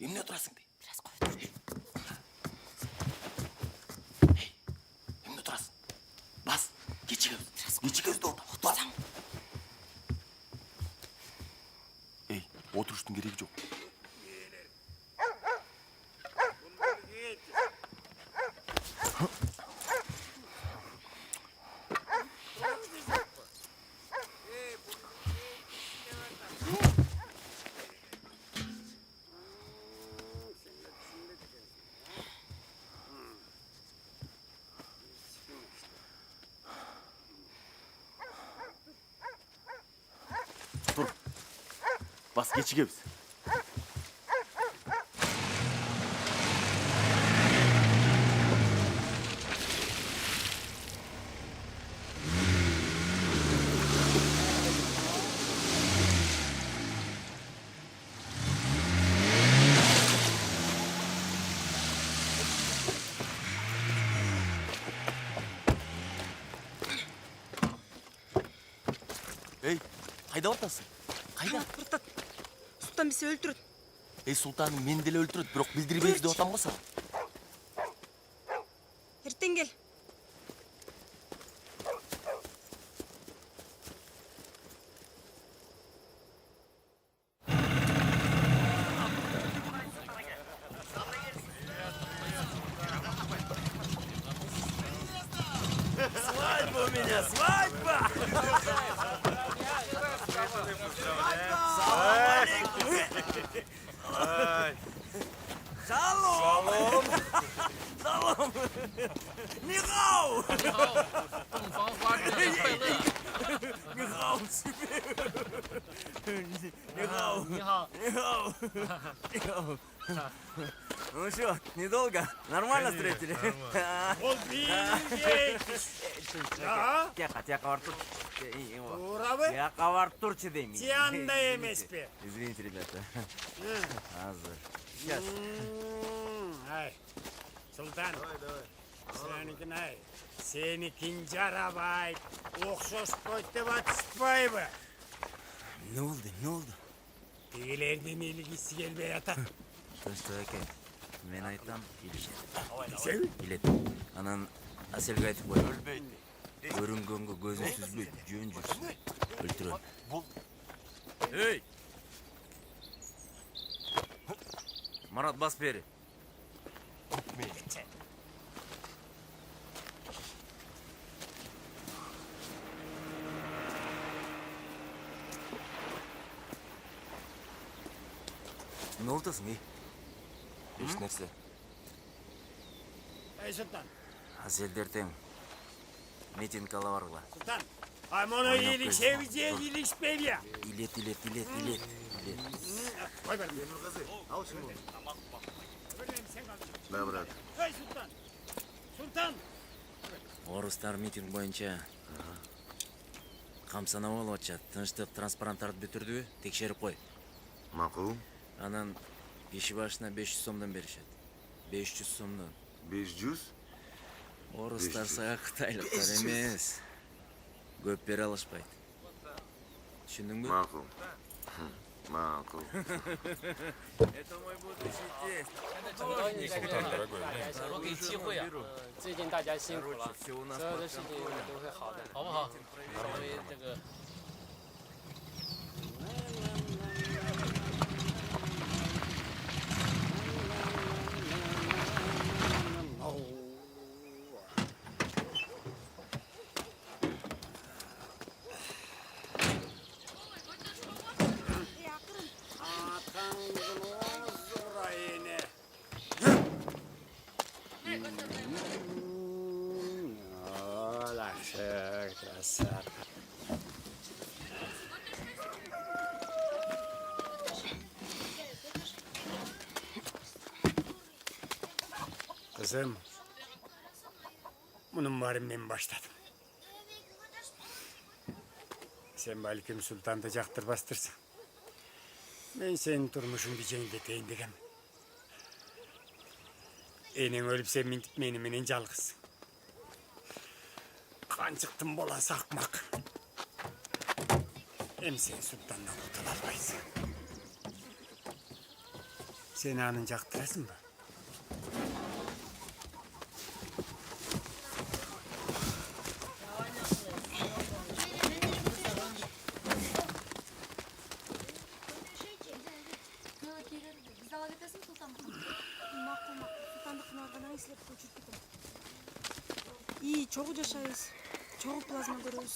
Emne oturasың dey? Biraz koy dur. Hey, emne oturasың? Bas, geçigöz de orada. Bas. Hey, oturuştun gereği yok. Dur. Bas, geçigöz. Ey, kayda ortasın? Kayda? Fırtat. Sultan bizi öldürün. Ey sultanım, meni dele öldürüp, biroq bildirбейбиз деп атам го сага. Erten gel. Свадьба у меня, свадьба! Салам алейкум! Шалом! Салам! Нихау! 洞房花烛夜快乐！你好，你好，你好，你好，你好。Ну что, недолго? Нормально встретили? Тихо, Артур. Я Артурчи деймин. Тианда емес пе? Извините, ребята. Азыр. Сейчас. Ай, Султан. Сеникин ай. Сеникин жарабай. Окшошпойт деп атышпайбы? Ne oldu? Тегилердин илгиси келбей атат. Что экен? Мен айтам, илишет. Десеби? Илет. Анан Аселге айтып кой. Көрүнгөнгө көзүн сүзбөй, жөн жүрсүн. Өлтүрөм. Эй! Марат, бас бери. Ne oltasın ey? Еш нерсе. Ай, Султан. Аселдер тең. Митинг ала баргыла. Султан. Ай, моно илишебизе, илишпейби я. Илет. Кой бер. Да, брат. Ай, Султан. Султан. Орустар митинг боюнча камсанап алып атышат. Тынчтык транспаранттарды бүтүрдүбү? Текшерип кой. Макул. Анан киши башына 500 сомдон беришет. 500 сомдон. 500? Орустар 500. сага кытайлыктар эмес. Көп бере алышпайт. Түшүндүңбү? Макул. Макул. Это мой будущий тесть. 你在这大家想说给机会啊！最近大家辛苦了，所有的事情都会好的，好不好？因为这个。 Kızım, bunun bari ben başladım. Sen balkim Sultan'da jaktır bastırsın. Ben senin turmuşun diyeceğin deteyin degem. Enen ölüp sen mintip menimenen жалгыз. Kançıktın bolası akmak. Hem sen Sultan'dan kurtula albaysın. Sen anın жактырасың ба? Biz ала кетесің Султанды? Мақұл, Султанды қыналғаннан сілеп көчіріп кетем. И, чогуу жашайбыз. Чогуу плазма көрөбүз.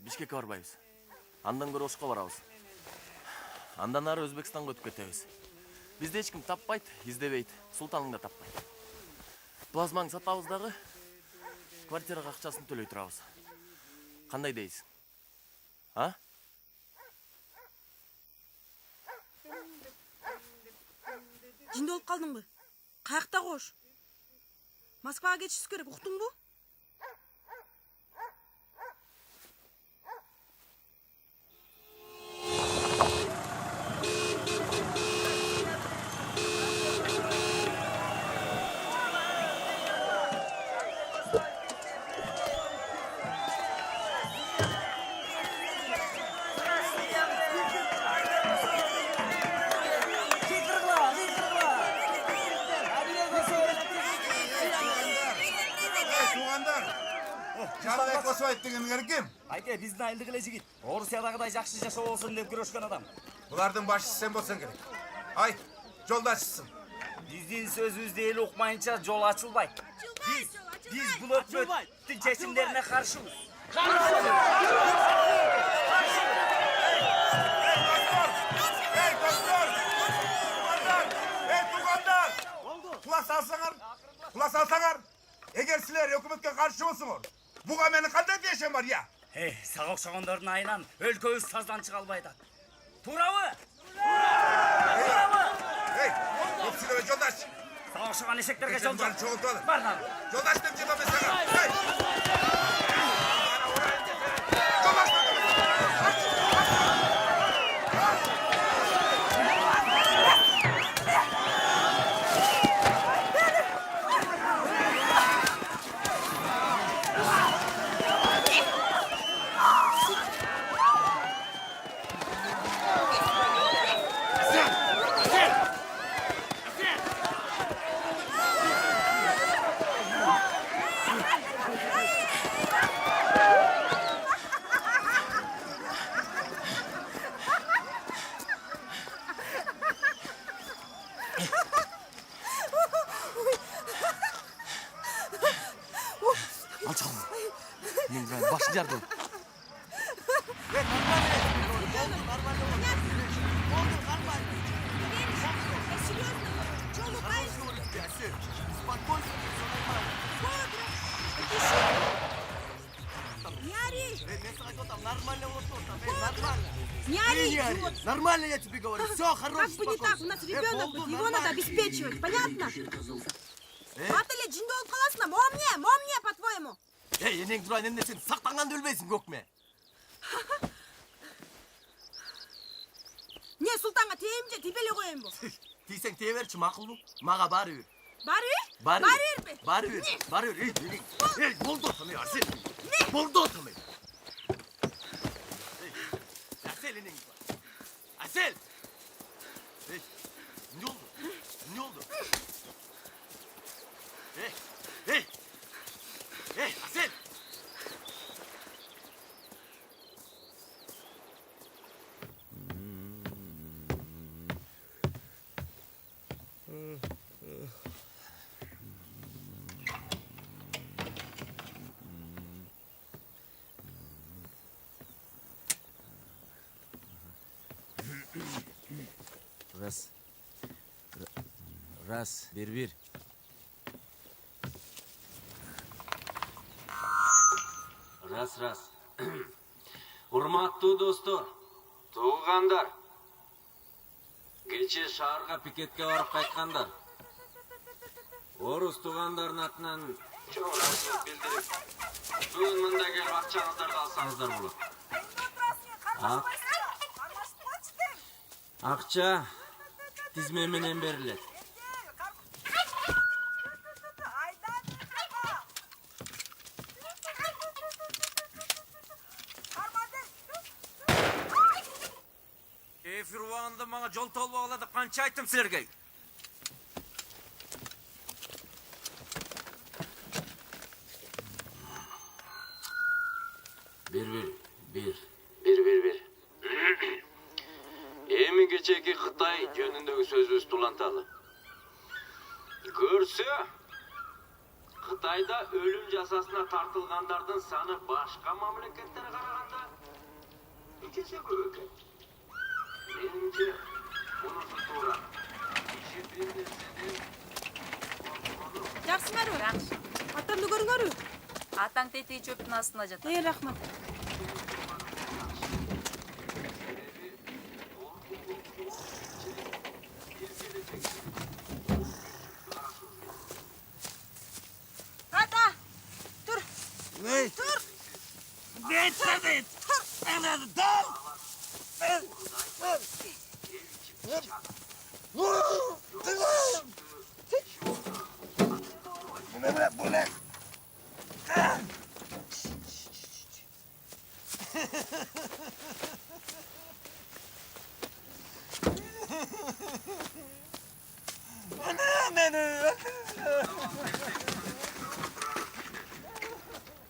Бишкекке барбайбыз. Андан көрө Ошко барабыз. Андан ары Өзбекстанга өтүп кетебиз. Бизди эч ким таппайт, издебейт. Султаның да таппайт. Плазмаңды сатабыз дагы, квартирага акчасын төлөй турабыз. Кандай дейсиң? А? Жинде болуп калдыңбы? Каякта кош? Москвага кетишибиз керек, уктуңбу? Жардай Косоев дегеніңер кім? Айке, біздің айылдық эле жигит. Орусиядагыдай жакшы жашоо болсун деп күрөшкөн адам. Бұлардың башчысы сен болсаң керек. Ай, жолдашысың. Биздин сөзүбүздү эл укмайынча жол ачылбайт. Биз бул өкмөттүн чечимдерине каршыбыз. Ey dostlar! Ey tuğanlar! Kula salsаңар. Егер силер өкмөткө каршы болсоңор, буга менин кандай тиешем бар, я? Сага окшогондордун айынан өлкөбүз таздан чыга албай атат. Туурабы? Ей, көп сүйлөбө жолдаш. Сага окшогон эшектерге жолдош. Чогултуп Бар. Жолдаш деп жибеме сага. Alçalma. Мен башын жардым. Не ори! Нормально, я тебе говорю. Все, хорошо. Как бы не так, у нас ребенок, его надо обеспечивать, понятно? Атыле жинде болуп каласың, момне, по-твоему? Эй, энең турайын, эмне сен сактанганды өлбөйсүң, көкме. Не, Султанга тейим же, тибеле коеюнбу? Тийсең тие берчи, макулбу? Мага баары бир. Баары бербе? Баары бир. Эй, болду отамай, Арсен. Болду отамай. Арсен, энең бар. Арсен! Эй, эмне болду? Эй, Арсен! Раз, бир. Раз. Урматтуу достор, туугандар. Кече шаарга пикетке барып кайткандар. Орус туугандардын атынан чоң рахмат билдирип, бүгүн мында келип акчаңыздарды алсаңыздар болот. Акча тизме менен берилет. Эфир убагында мага жол толбогула деп канча айттым силерге? Бир. Эми кечеки Кытай жөнүндөгү сөзүбүздү уланталы. Көрсө, Кытайда өлүм жазасына тартылгандардын саны башка мамлекеттерге караганда эчесе көп экен. Менимче, мунусу туура. Киши бир нерседен Жакшымарбы? Атамды көрүңөрбү? Атаң тетиги чөптүн астында жатат. Рахмат. Ата! Тур! Тур!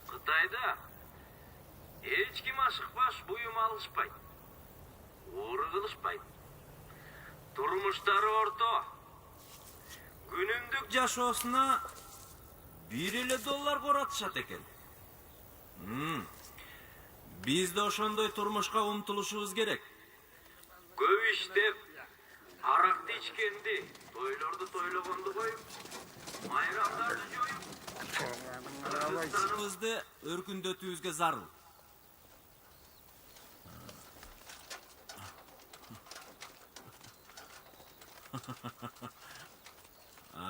Кытайда эч ким ашыкпаш буюм алышпайт. Оору кылышпайт. Турмуштары орто. Күнүмдүк жашоосуна $1 коратышат экен. Биз да ошондой турмушка умтулушубуз керек. Көп иштеп, аракты ичкенди, тойлорду тойлогонду коюп, майрамдарды жоюп, кыргызстаныбызды өркүндөтүүбүзгө зарыл.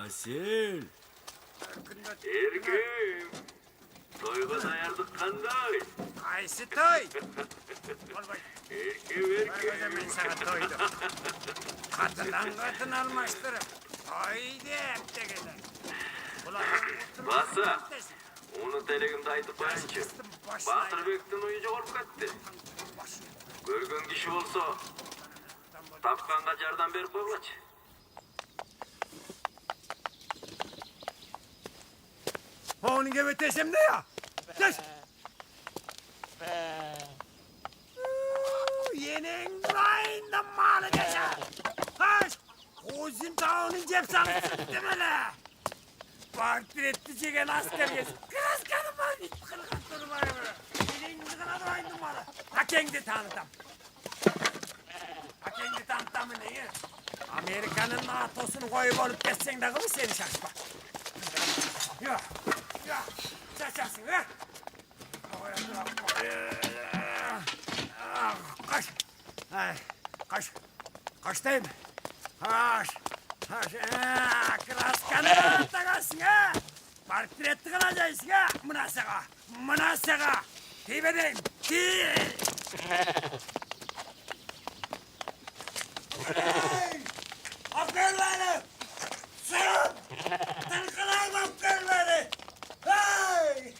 Асел. Эркем. Тойго даярдык кандай? Кайсы той? Эркем. Мен сага тойду. Катын алмаштырып, той деп дегеле. Баса, унут элегимди айтып коеюнчу. Батырбектин уyu жоголуп кетти. Көргөн киши болсо, тапканга жардам берип койгулачы. Onu gevetesem de ya. Geç. Yenin rayında malı geçer. Kaç. Kozun tağının cep saksın demele. Portretli çeken asker gelsin. Kıras kanım var. Kırkan durmayı böyle. Yenin kırkan rayında malı. Hakendi tanıtam. Hakendi tanıtamı neyi? Amerika'nın NATO'sunu koyup olup geçsen de kılı seni şaşma. Ya. Ya, çaçarsın ha? Kaç. Kaçtayım. Kaç. Kraskanı tagasın ha? Portretli kalacaksın ha? Mınasaka. Tip edeyim. Tip. Aferin beni. Sen. Tanıklayım aferin beni. Hey!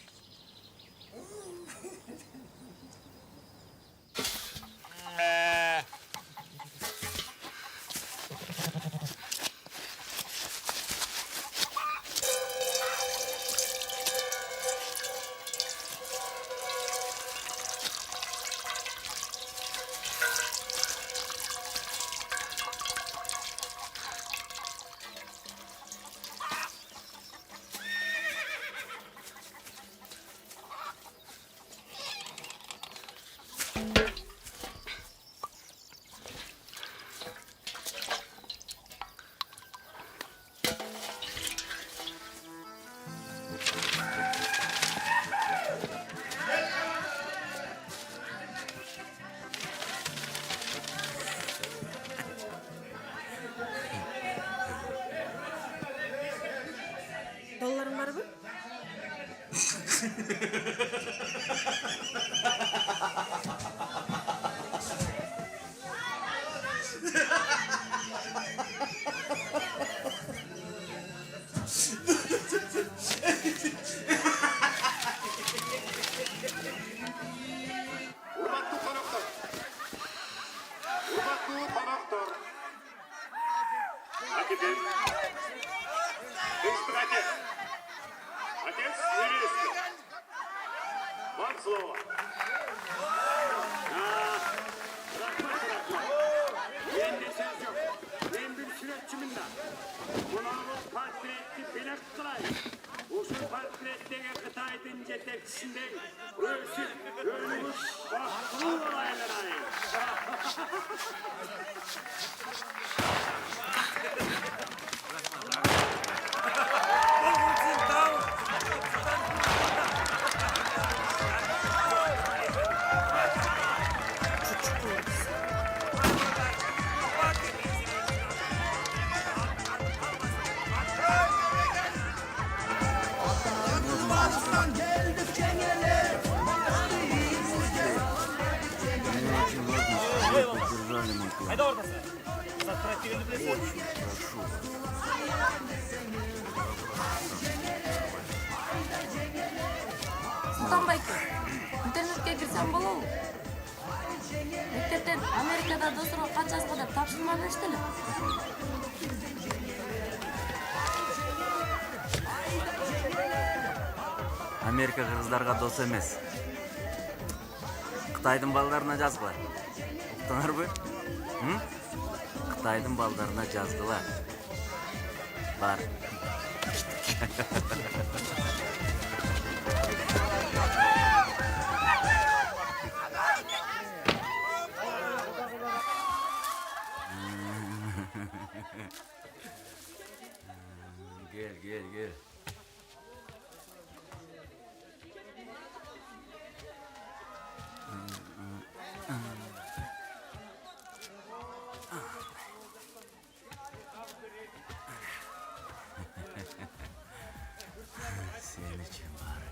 Hurmatlı konuklar. Hurmatlı konuklar. Hakikaten. Истрате. Отец невесты. Вам слово. Rahmat. Bende söz yok. Ben bir süreççiyim da. Bunu portretli bilek kılayım. Usul portretteki Kıtay'ın yetekçisinden ölmüş baklı olaylar. Haydi oradasın. Satranç yerini bilesin. Sultan Bayke, internetке кирсем болобу? Мектептен Америкада досурга кат жазгы деп тапшырма беришти эле. Amerika kızlarga dос emес. Kıtay'dın ballarına жазгыла. Уктаңарбы? Kıtay'dın ballarına жазгыла. Бар. Gel. Senin için var.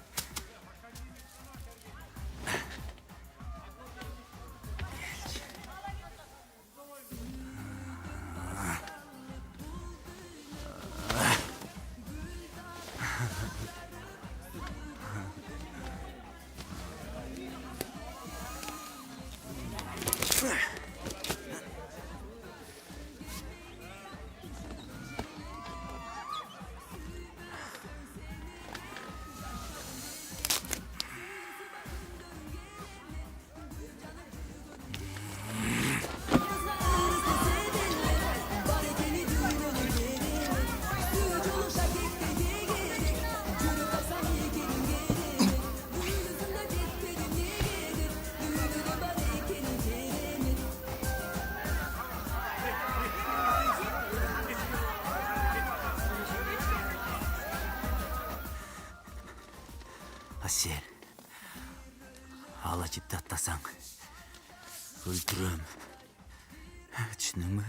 Asiye, hala ciddi atlasan öldürürüm. Düşündün mü?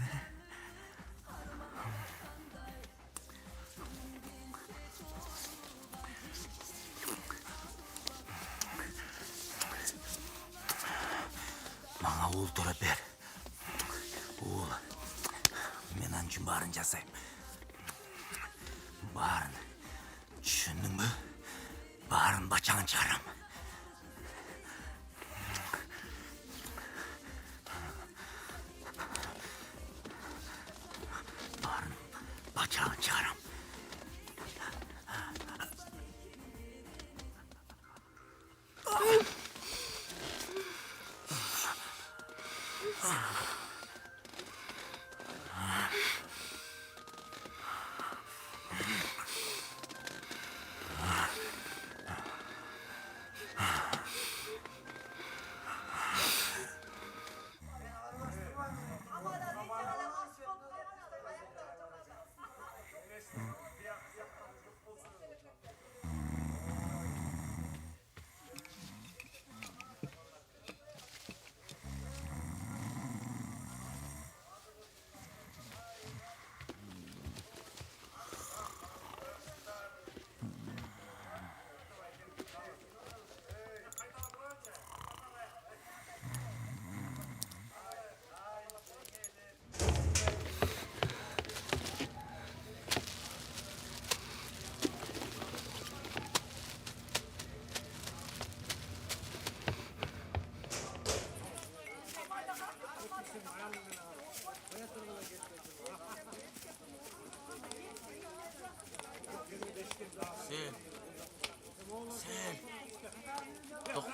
Bana oğul tora ber. Oğul, men ancın barın jasayım. Barın, düşündün mü? Barın bacağını çıkarım. Barın bacağını çıkarım.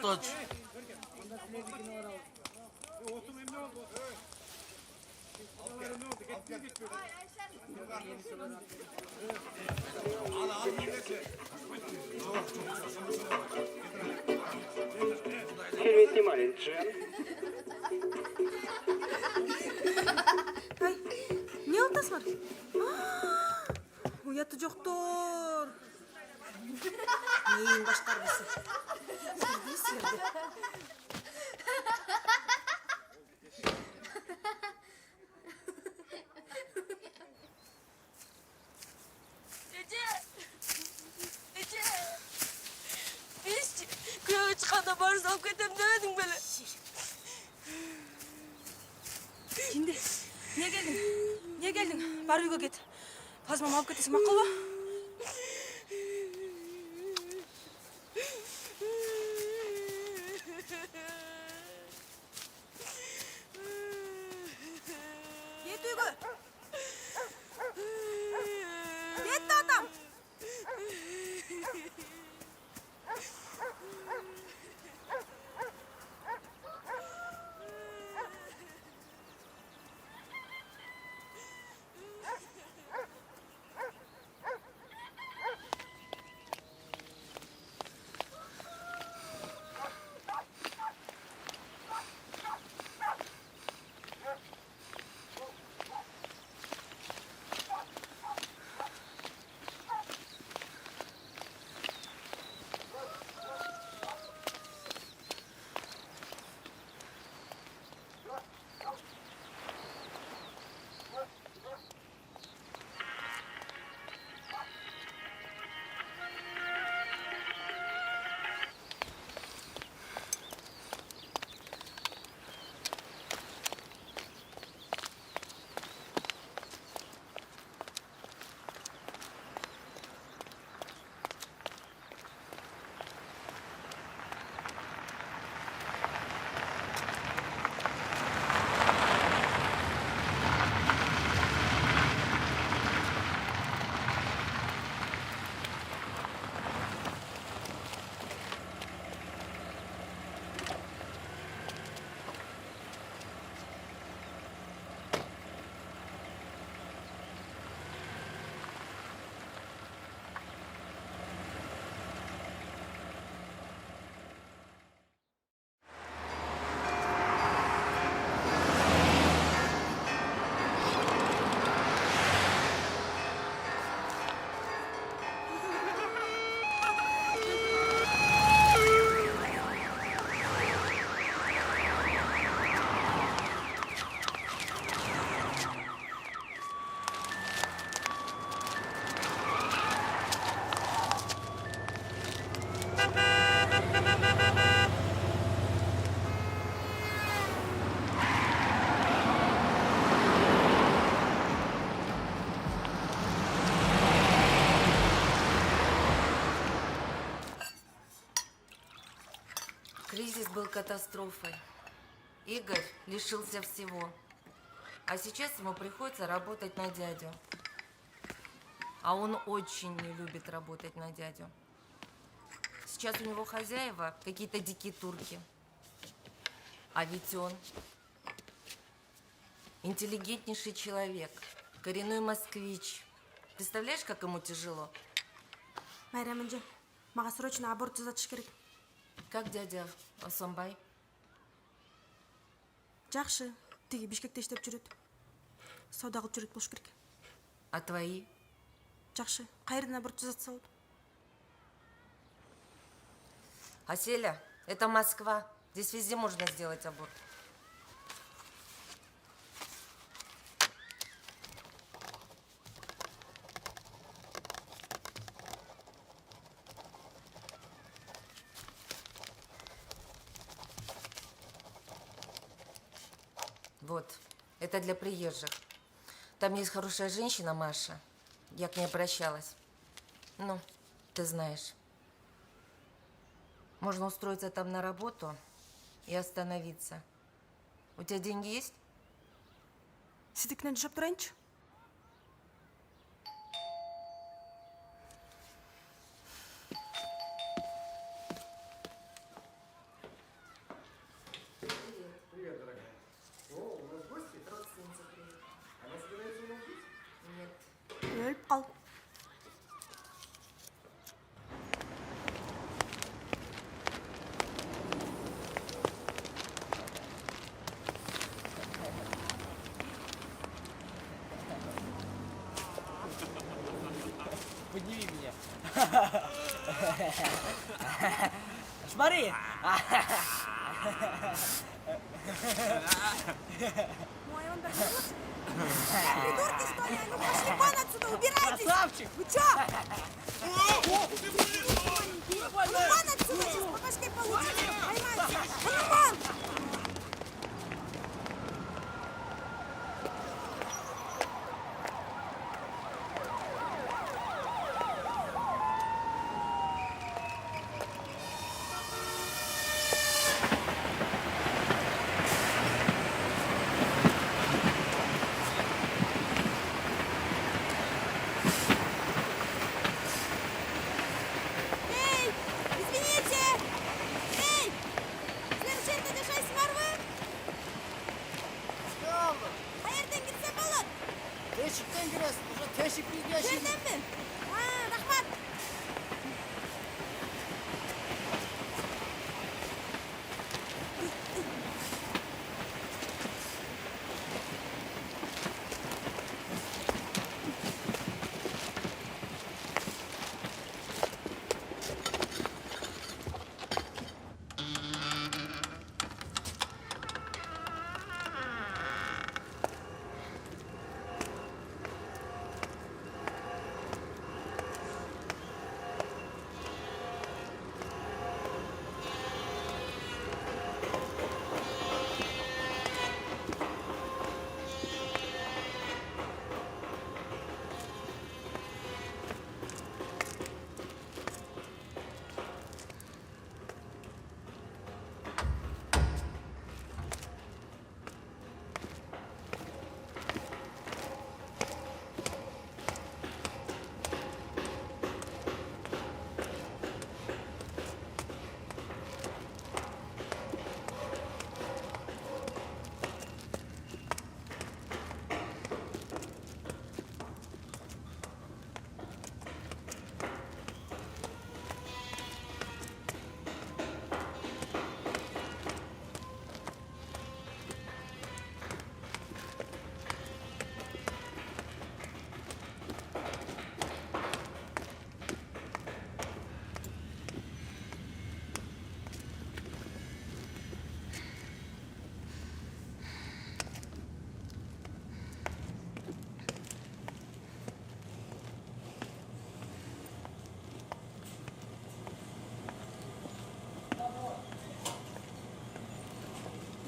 точно. Келбетті маленький. Не алтасыңар? Уяты жоқтор. Нең башкар бisi. Сирди. Köyge çıkanda barız alıp ketem demedin böyle. Şimdi niye geldin? Бар үйгө кет. Фазмамı alıp кетесің, мақұл ба? Кет үйгө. Кетті атам. Кризис был катастрофой. Игорь лишился всего. А сейчас ему приходится работать на дядю. А он очень не любит работать на дядю. Сейчас у него хозяева какие-то дикие турки. А ведь он интеллигентнейший человек, коренной москвич. Представляешь, как ему тяжело? Майрам энже, мага срочно аборт жасатыш керек. Как дядя Осонбай? Жакшы, тиги Бишкекте иштеп жүрөт. Сауда кылып жүрөт болуш керек. А твои? Жакшы, кайерден аборт жасатса болот? Аселя, это Москва. Здесь везде можно сделать аборт. Вот, это для приезжих. Там есть хорошая женщина, Маша. Я к ней обращалась. Ну, ты знаешь. Можно устроиться там на работу и остановиться. У тебя деньги есть? Сиздикинен жашап турайынчы. Смотри. Мой, он так живут? Придурки, что ли? Ну пошли вон отсюда, убирайтесь! Красавчик! Вы чё? Ну вон отсюда, сейчас по башке получите! Поймайте! А ну вон! Эй! Извините! Эй! Совершенно держась морвы! Qayerdan kirsa bo'ladi? Teshikdan kirasiz, o'sha teshikni yashing. Yerdanmi? Ha, rahmat!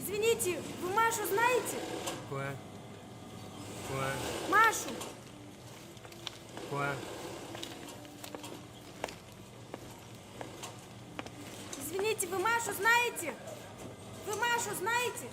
Извините, вы Машу знаете? Quoi? Quoi? Машу! Quoi? Извините, вы Машу знаете? Вы Машу знаете?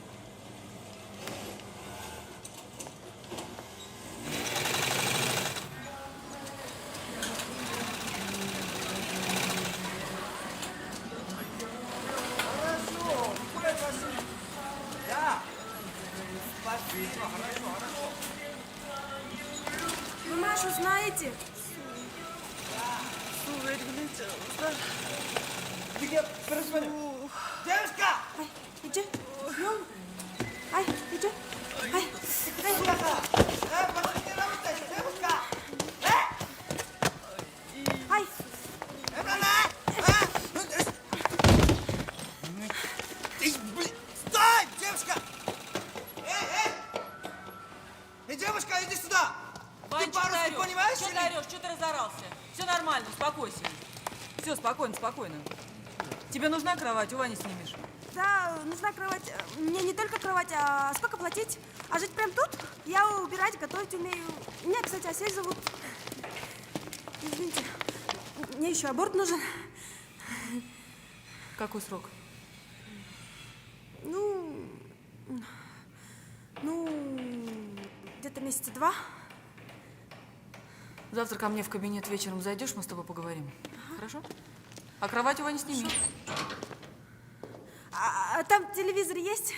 Вы Машу знаете? Девушка! Ай, иди. Ну. Ай, иди. Ай, ай. Пошли работать, девушка! Ай. Стой, девушка! Девушка, иди сюда! Ты по-русски понимаешь? Что ты орешь? Что ты разорался? Все нормально, успокойся. Все, спокойно, спокойно. Тебе нужна кровать, у Вани снимешь. Да, нужна кровать. Мне не только кровать, а сколько платить? А жить прям тут? Я убирать, готовить умею. Меня, кстати, Асель зовут. Извините, мне еще аборт нужен. Какой срок? Где-то месяца 2. Завтра ко мне в кабинет вечером зайдешь, мы с тобой поговорим. Хорошо? А кровать у Вани сними. А там телевизор есть?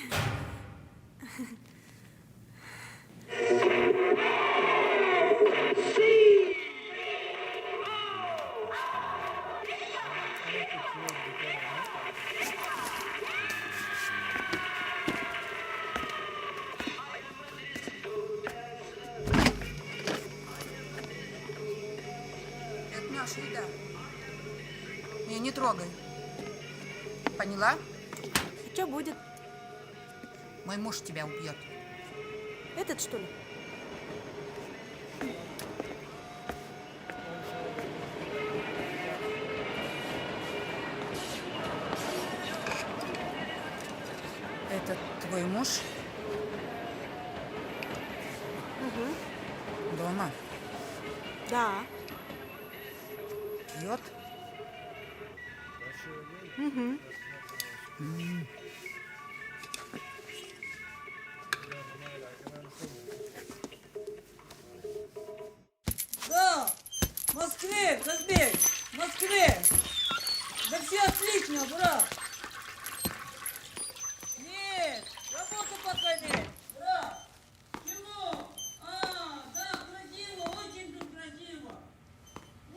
Это наша еда. трогай. Поняла? Что будет? Мой муж тебя убьет. Этот, что ли? Это твой муж? Угу. Дома? Да. Пьет? Угу. Да, в Москве, Казбек, в Москве. Да все отлично, брат. Нет, работы пока нет. Брат, чего? Да, красиво, очень тут красиво.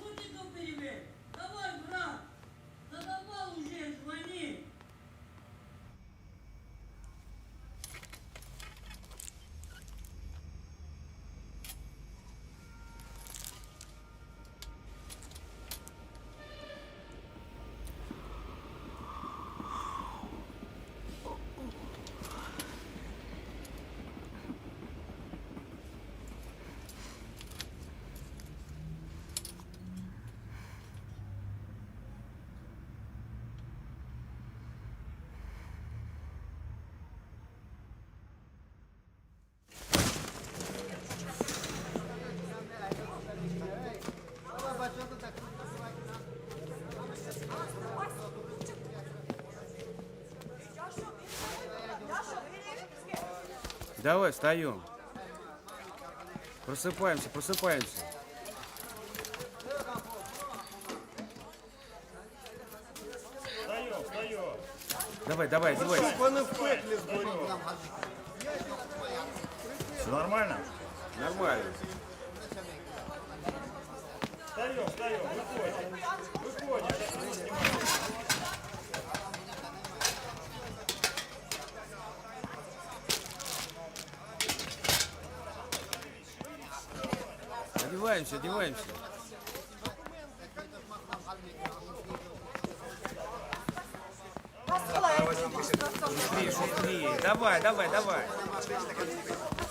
Лучиков перевей. Давай, брат, задавал уже, звони. Давай, встаем. Просыпаемся, просыпаемся. Давай, давай, давай. Все нормально? Нормально. Встаем, встаем, выходим. Выходим. Одеваемся, одеваемся. Шустрее, шустрее. Давай, давай, давай.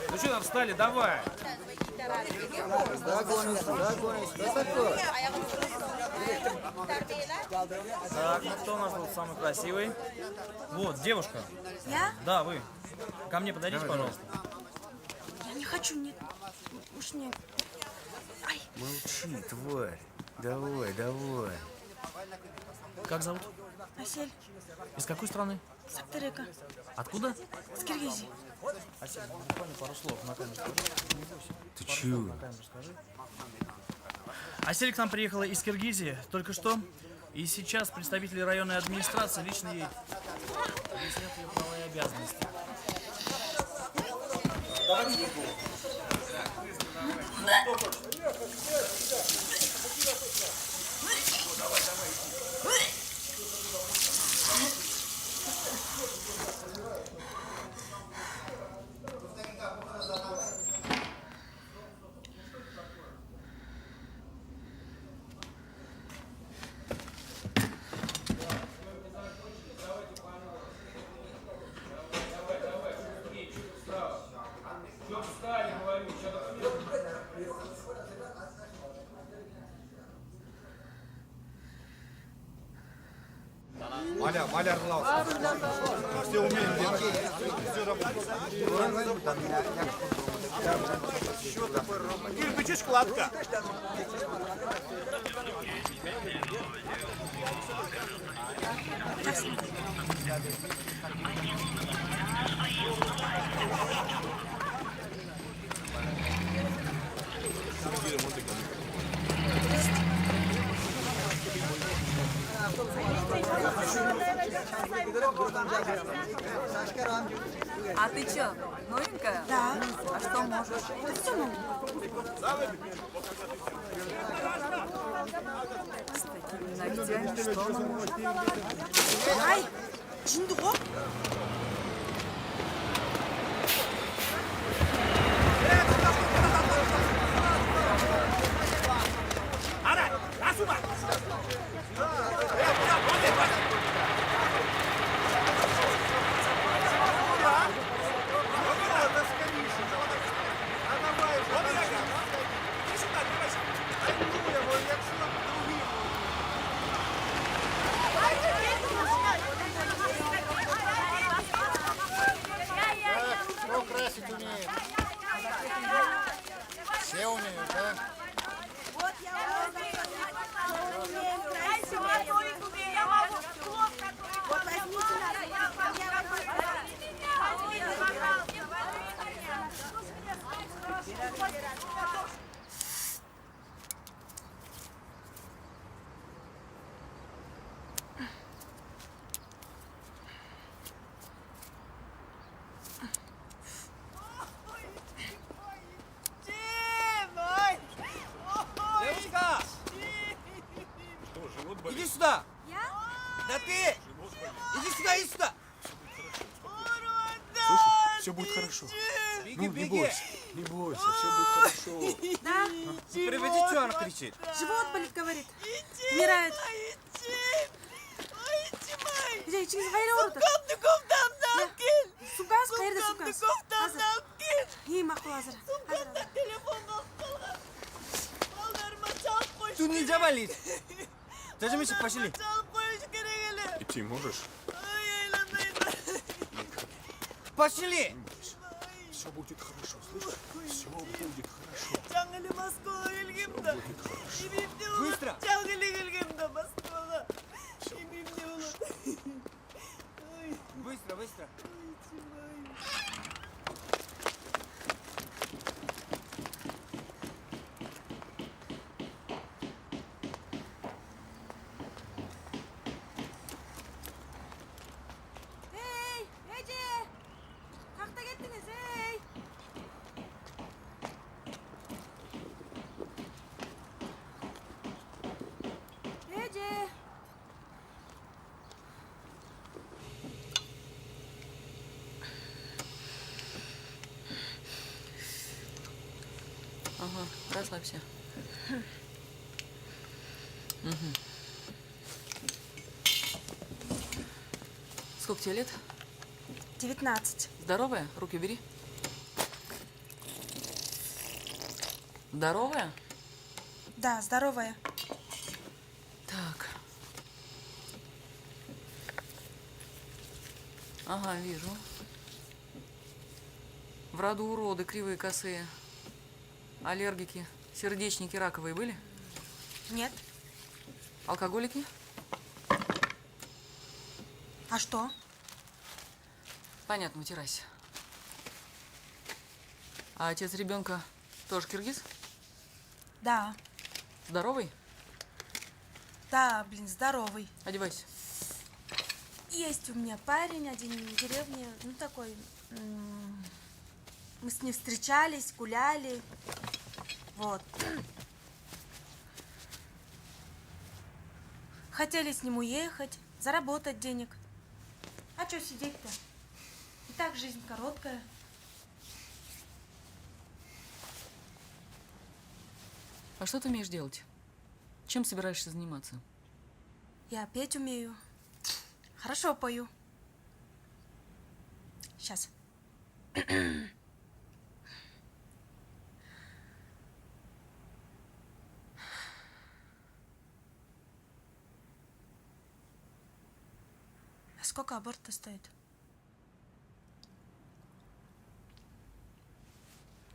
Ну что там встали, давай. Так, ну кто у нас был самый красивый? Вот, девушка. Я? Да, вы. Ко мне подойдите, пожалуйста. Я не хочу, нет. Уж нет. Ай. Молчи, тварь. Давай, давай. Как зовут? Асель, Из какой страны? с Актерека, Откуда? с Киргизии. Асель, буквально пару слов на камеру скажи. Ты Пару чё? слов на камеру скажи. Асель к нам приехала из Киргизии только что. И сейчас представители районной администрации лично ей объяснят ее права и обязанности. Маляр глаз. Все умеем делать. Все работает. Кирпичишь кладка. А ты чё, новенькая? Да. А что можешь? Все могу. С такими ногтями что она может? Ай, жындық. Ара, асума. Да ты! Иди сюда, иди сюда! Все будет хорошо. Беги, Ну, не беги! бойся, не бойся, все будет хорошо. Да, Приведи, что она кричит? живот болит, говорит. Умирает. Где, через ғайыр ұрды. Сукас, қайырда сукас. Hazır. İyi makul hazır. Hazır. Тут нельзя валить. Даже Миша, пошли. Идти можешь? Пошли! Все будет хорошо, слышишь? Все будет хорошо. Быстро! Быстро, быстро! Hey, Ece! Kalkta gittiniz, hey! Ece! Ага, расслабься. Мгм. Сколько тебе лет? 19. Здоровая? Руки убери. Здоровая? Да, здоровая. Так. Ага, вижу. В роду уроды, кривые, косые. Аллергики, сердечники, раковые были? Нет. Алкоголики? А что? Понятно, утирайся. А отец ребенка тоже киргиз? Да. Здоровый? Да, блин, здоровый. Одевайся. Есть у меня парень один в деревне, ну такой. Мы с ним встречались, гуляли. Вот. Хотели с ним уехать, заработать денег. А что сидеть-то? И так жизнь короткая. А что ты умеешь делать? Чем собираешься заниматься? Я петь умею. Хорошо пою. Сейчас. А сколько аборт-то стоит?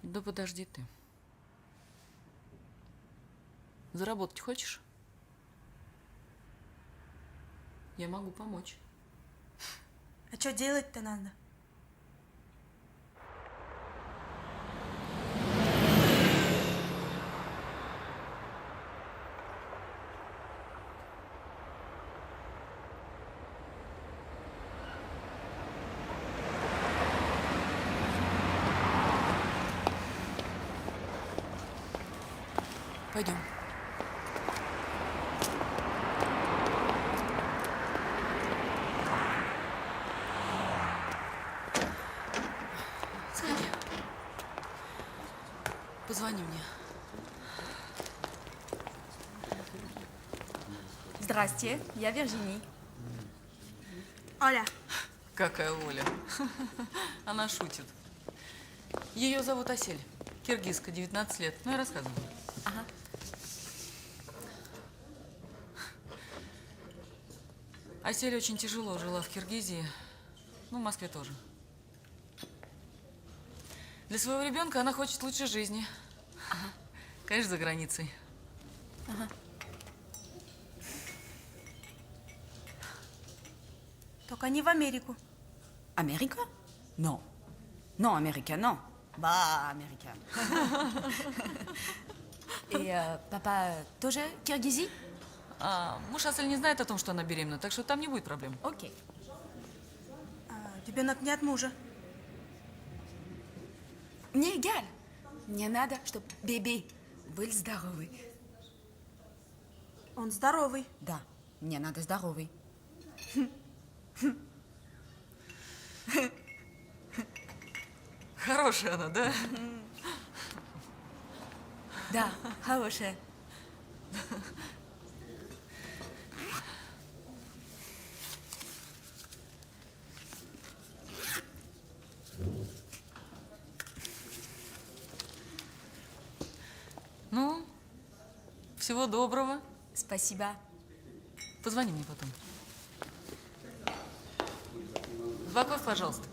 Да подожди ты. Заработать хочешь? Я могу помочь. А что делать-то надо? Пойдем. Сходи. Позвони мне. Здрасте, я Виржини. Оля. Какая Оля. Она шутит. Ее зовут Асель. Киргизка, 19 лет. Ну, я рассказываю. Ага. Асель очень тяжело жила в Киргизии. Ну, в Москве тоже. Для своего ребенка она хочет лучшей жизни. Ага. Конечно, за границей. Ага. Только не в Америку. Америка? Non. Non, américain, non. Bah, américain. Et papa тоже Киргизии? А муж Асель не знает о том, что она беременна, так что там не будет проблем. Окей. Ребенок не от мужа. Мне эгаль. Мне надо, чтобы бебе был здоровый. Он здоровый. Да, мне надо здоровый. Хорошая она, да? Да, хорошая. Ну, всего доброго. Спасибо. Позвони мне потом. Добавь, пожалуйста.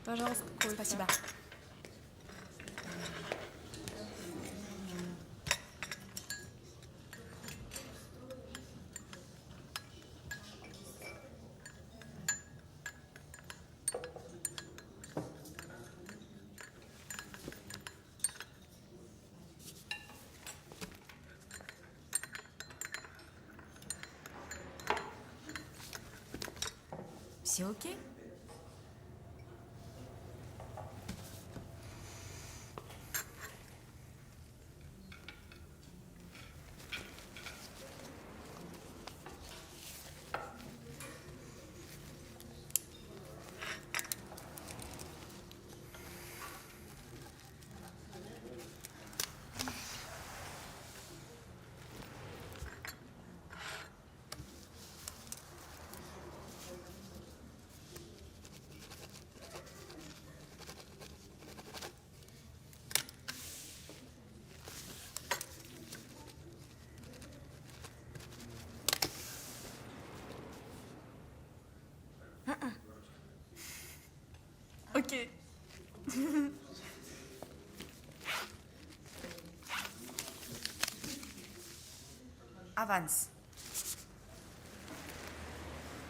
Пожалуйста. Спасибо. Все окей? Окей. Аванс.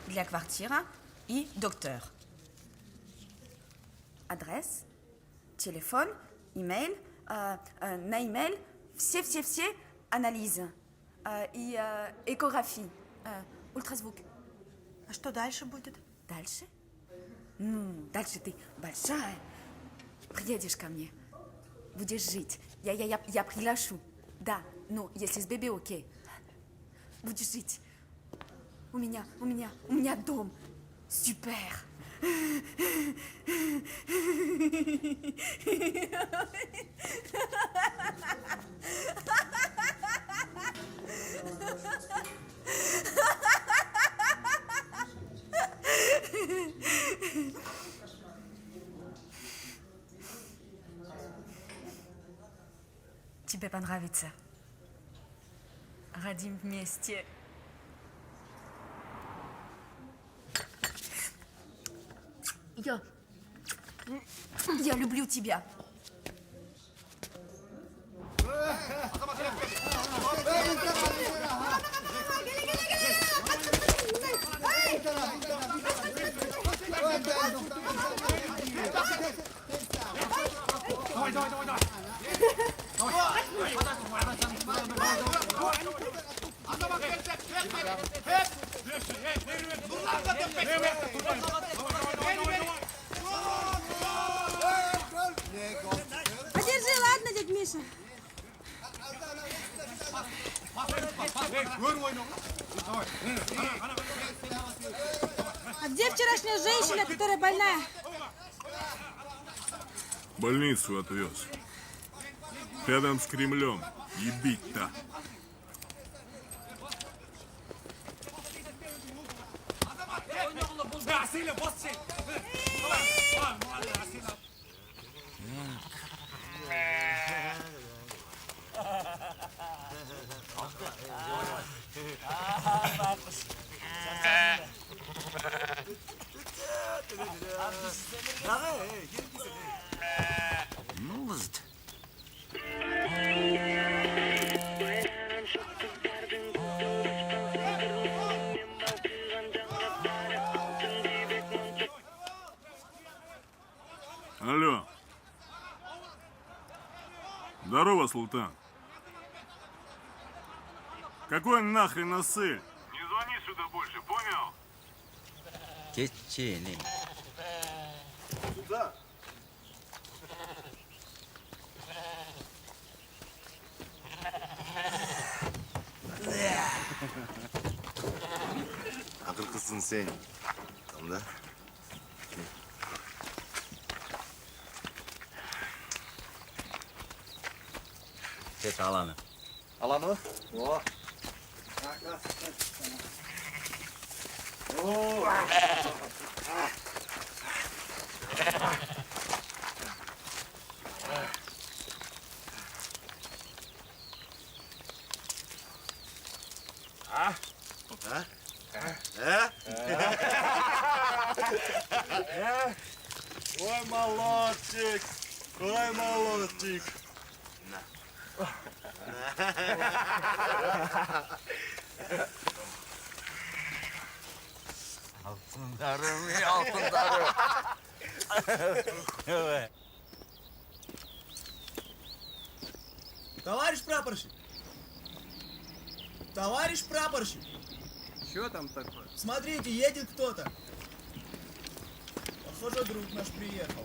Для квартира и доктор. Адрес, телефон, имейл, на имейл все анализы и экографии, ультразвук. А что дальше будет? Дальше? Ну, дальше ты большая. Приедешь ко мне. Будешь жить. Я приглашу. Да, ну, если с бебе окей. Будешь жить. У меня дом. Супер. Тебе понравится. Родим вместе. Я люблю тебя. Подержи, ладно, дядь Миша? А где вчерашняя женщина, которая больная? В больницу отвез. Рядом с Кремлем. Ебить-то. Алло. Здорово, Султан. Какой нахрен Асель? Не звони сюда больше, понял? Течение. Сюда. Akılkızsın sen. Tamam da. Geç alanı. Alanı. Oh. Oh. Ой, молодчик! Ой, молодчик! Altınlarım ya altınlarım. Evet. Товарищ прапорщик! Товарищ прапорщик! Что там такое? Смотрите, едет кто-то. Похоже, друг наш приехал.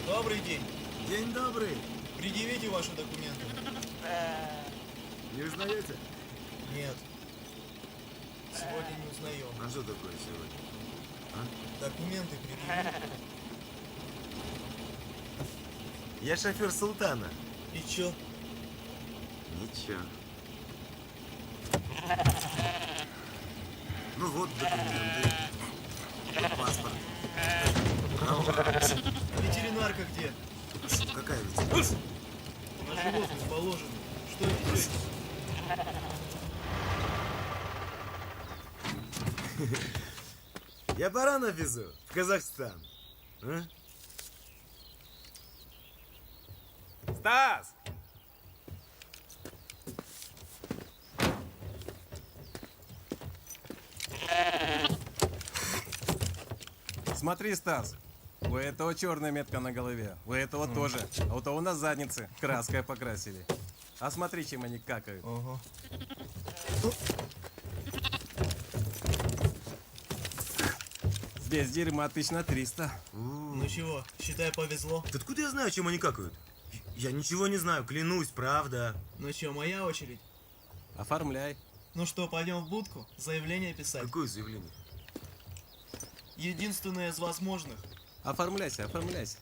Добрый день. День добрый. Предъявите ваши документы. Не узнаете? Нет. Сегодня не узнаем. А что такое сегодня? Документы предъявите. Я шофер Султана. И чё? Ничего. Ну вот документы. Вот паспорт. Ветеринарка где? Какая ветеринарка? На животных положено. Что это? Я баранов везу в Казахстан. А? Стас! Смотри, Стас, у этого черная метка на голове, у этого тоже, а вот у нас задницы краской покрасили. А смотри, чем они какают. Ага. Здесь дерьма 1300. Ну чего, считай, повезло. Ты откуда я знаю, чем они какают? Я ничего не знаю, клянусь, правда. Ну чё, моя очередь? Оформляй. Ну что, пойдем в будку? Заявление писать? Какое заявление? Единственное из возможных. Оформляйся, оформляйся.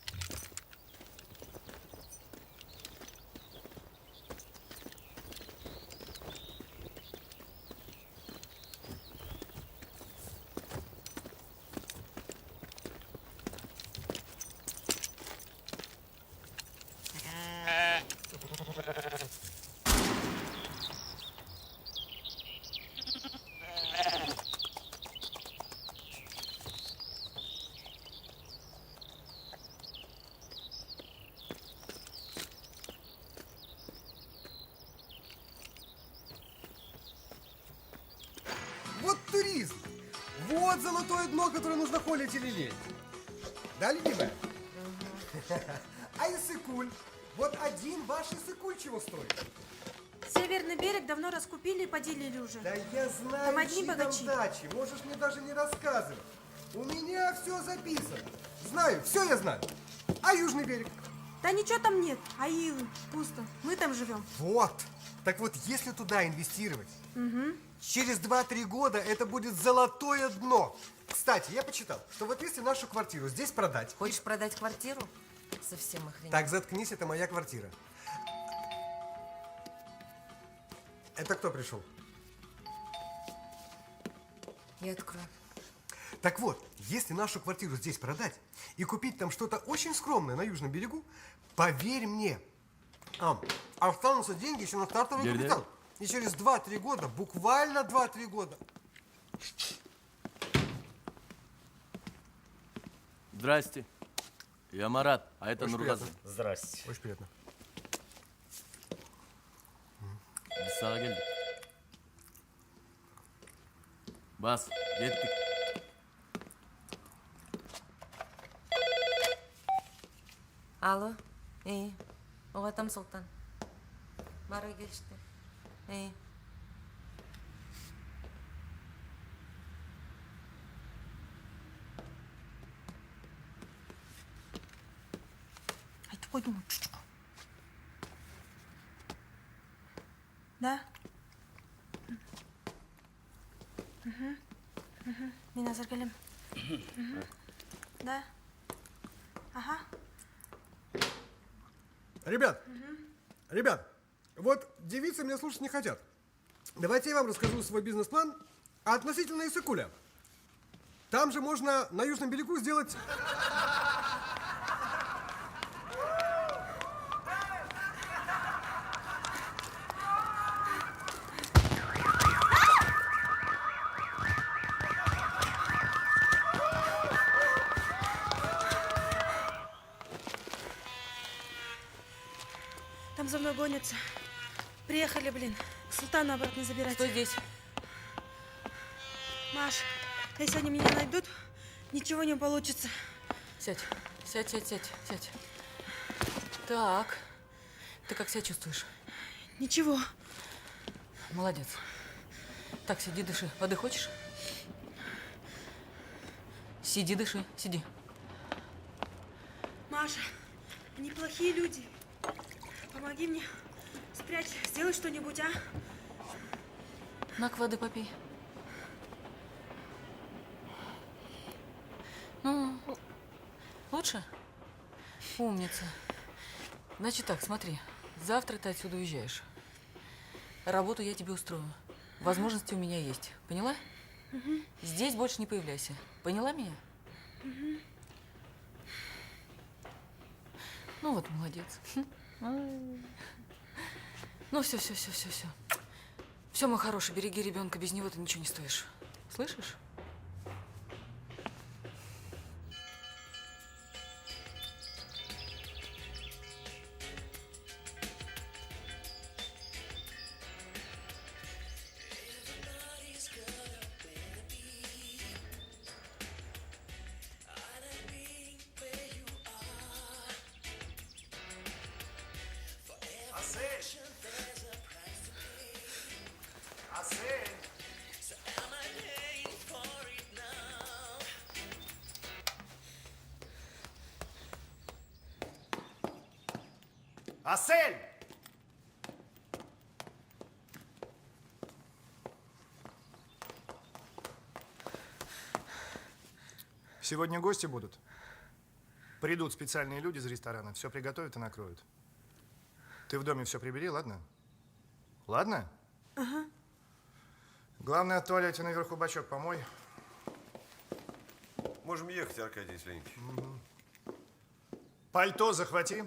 Вот туризм. Вот золотое дно, которое нужно холить или лелеять. Да, любимая? А Иссык-Куль? Вот один ваш Иссык-Куль чего стоит? Северный берег давно раскупили и поделили уже. Да я знаю, Там одни чьи там богачи. дачи. Можешь мне даже не рассказывать. У меня все записано. Знаю, все я знаю. А Южный берег? Да ничего там нет. Аилы, пусто. Мы там живем. Вот. Так вот, если туда инвестировать, Угу. через 2-3 года это будет золотое дно. Кстати, я почитал, что вот если нашу квартиру здесь продать... Хочешь продать квартиру? Совсем охренел. Так, заткнись, это моя квартира. Это кто пришел? Я открою. Так вот, если нашу квартиру здесь продать и купить там что-то очень скромное на Южном берегу, поверь мне, останутся деньги еще на стартовый капитал. И через 2-3 года, буквально 2-3 года. Здрасте. Я Марат, а это Очень Нургазан. приятно. Здрасте. Очень приятно. Biz sağa geldik. Bas, gittik. Алло, ой там Султан. Бара geçti. Айтып қойдым ғой, чучук. Да? Мен азыр келем. Да? Ага. Ребят, вот девицы меня слушать не хотят. Давайте я вам расскажу свой бизнес-план относительно Иссыкуля. Там же можно на Южном берегу сделать... Там за мной гонятся. Приехали, блин, к Султану обратно забирать. Стой здесь. Маш, если они меня найдут, ничего не получится. Сядь. Сядь. Так. Ты как себя чувствуешь? Ничего. Молодец. Так, сиди, дыши. Воды хочешь? Сиди, дыши. Сиди. Маша, они плохие люди. Помоги мне. Спрячь. Сделай что-нибудь, а? На-ка, воды попей. Ну, лучше? Умница. Значит так, смотри. Завтра ты отсюда уезжаешь. Работу я тебе устрою. Возможности у меня есть. Поняла? Здесь больше не появляйся. Поняла меня? Ну вот, молодец. Ну, все. Все, мой хороший, береги ребенка, без него ты ничего не стоишь. Слышишь? Асель! Сегодня гости будут. Придут специальные люди из ресторана, все приготовят и накроют. Ты в доме все прибери, ладно? Ладно? Ага. Главное, в туалете наверху бачок помой. Можем ехать, Аркадий Леонидович. Пальто захвати.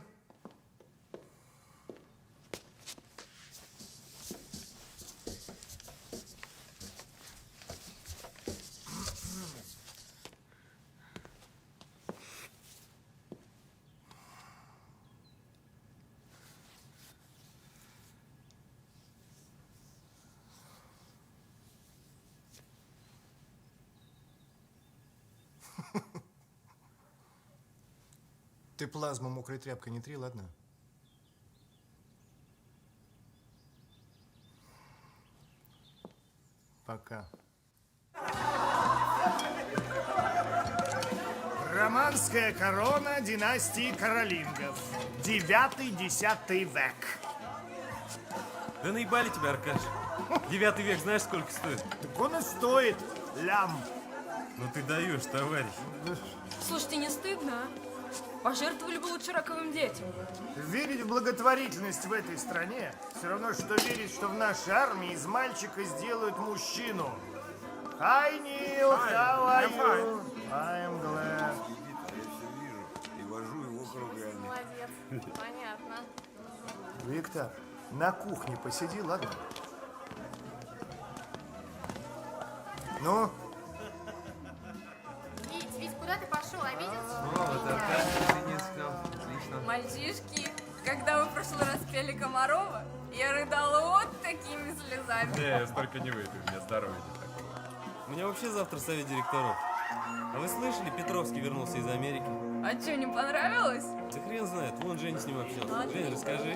Ты плазму мокрой тряпкой не три, ладно? Пока. Романская корона династии Каролингов. 9-10 век. Да наебали тебя, Аркаш. 9 век знаешь, сколько стоит? Так он и стоит, лям. Ну ты даешь, товарищ. Слушайте, не стыдно, а? Пожертвовали бы лучше раковым детям. Верить в благотворительность в этой стране все равно, что верить, что в нашей армии из мальчика сделают мужчину. Hi, Neil, how are you? I'm glad. Я все вижу и вожу его кругами. Молодец, понятно. Виктор, на кухне посиди, ладно? Ну? Вить, куда ты пошел, обиделся? Вот, Аркадий, извини, сказал. Отлично. Мальчишки, когда вы в прошлый раз пели Комарова, Я рыдала вот такими слезами. Не, я столько не выпью, у меня здоровья не такого. У меня вообще завтра совет директоров. А вы слышали, Петровский вернулся из Америки? А что, не понравилось? Да хрен знает, вон Женя с ним общался. Жень, расскажи.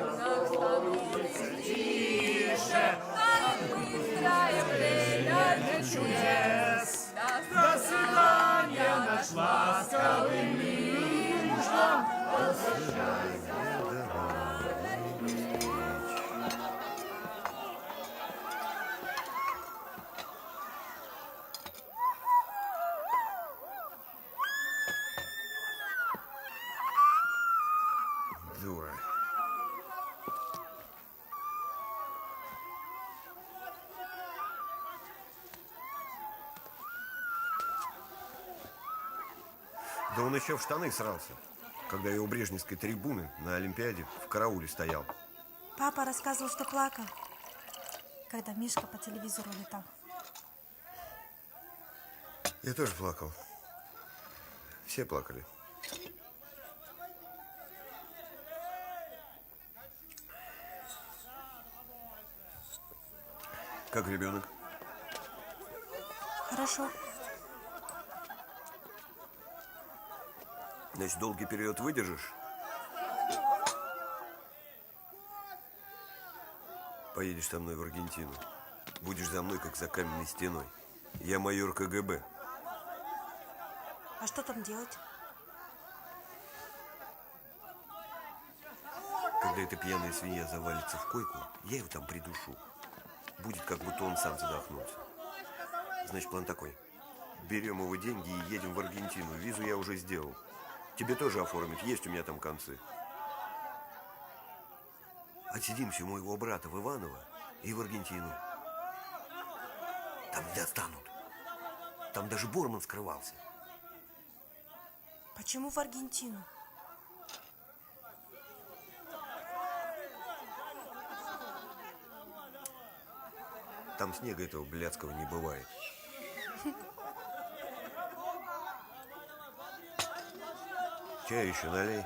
До свидания, наш ласковый мир. Дура. Да он еще в штаны срался, когда я у Брежневской трибуны на Олимпиаде в карауле стоял. Папа рассказывал, что плакал, когда Мишка по телевизору летал. Я тоже плакал. Все плакали. Как ребенок? Хорошо. Значит, долгий период выдержишь? Поедешь со мной в Аргентину. Будешь за мной, как за каменной стеной. Я майор КГБ. А что там делать? Когда эта пьяная свинья завалится в койку, я его там придушу. Будет, как будто он сам задохнулся. Значит, план такой. Берем его деньги и едем в Аргентину. Визу я уже сделал. Тебе тоже оформить, есть у меня там концы. Отсидимся у моего брата в Иваново и в Аргентину. Там не достанут. Там даже Борман скрывался. Почему в Аргентину? Там снега этого блядского не бывает. Чай еще налей.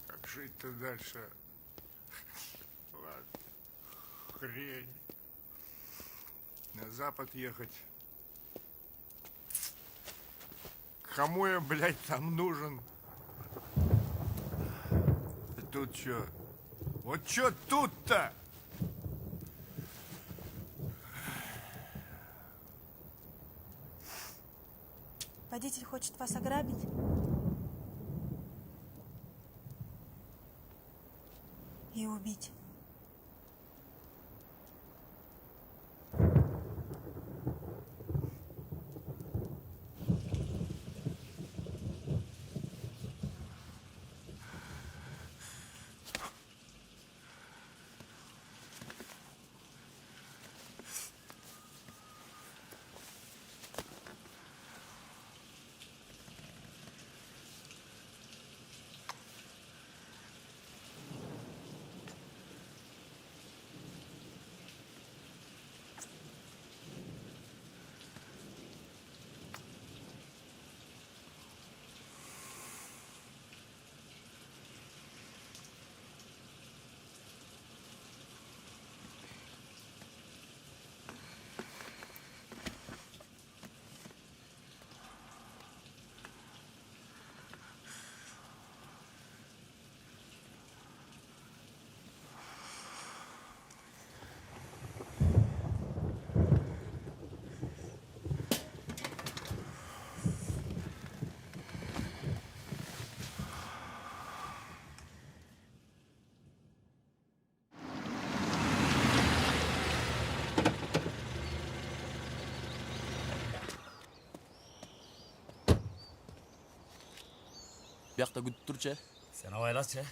Как жить-то дальше? Ладно. Хрень. На запад ехать. Кому я, блядь, там нужен? А тут что? Вот что тут-то? Водитель хочет вас ограбить? И убить. Бияқта күтіп тұрчы. Сен авайлашы.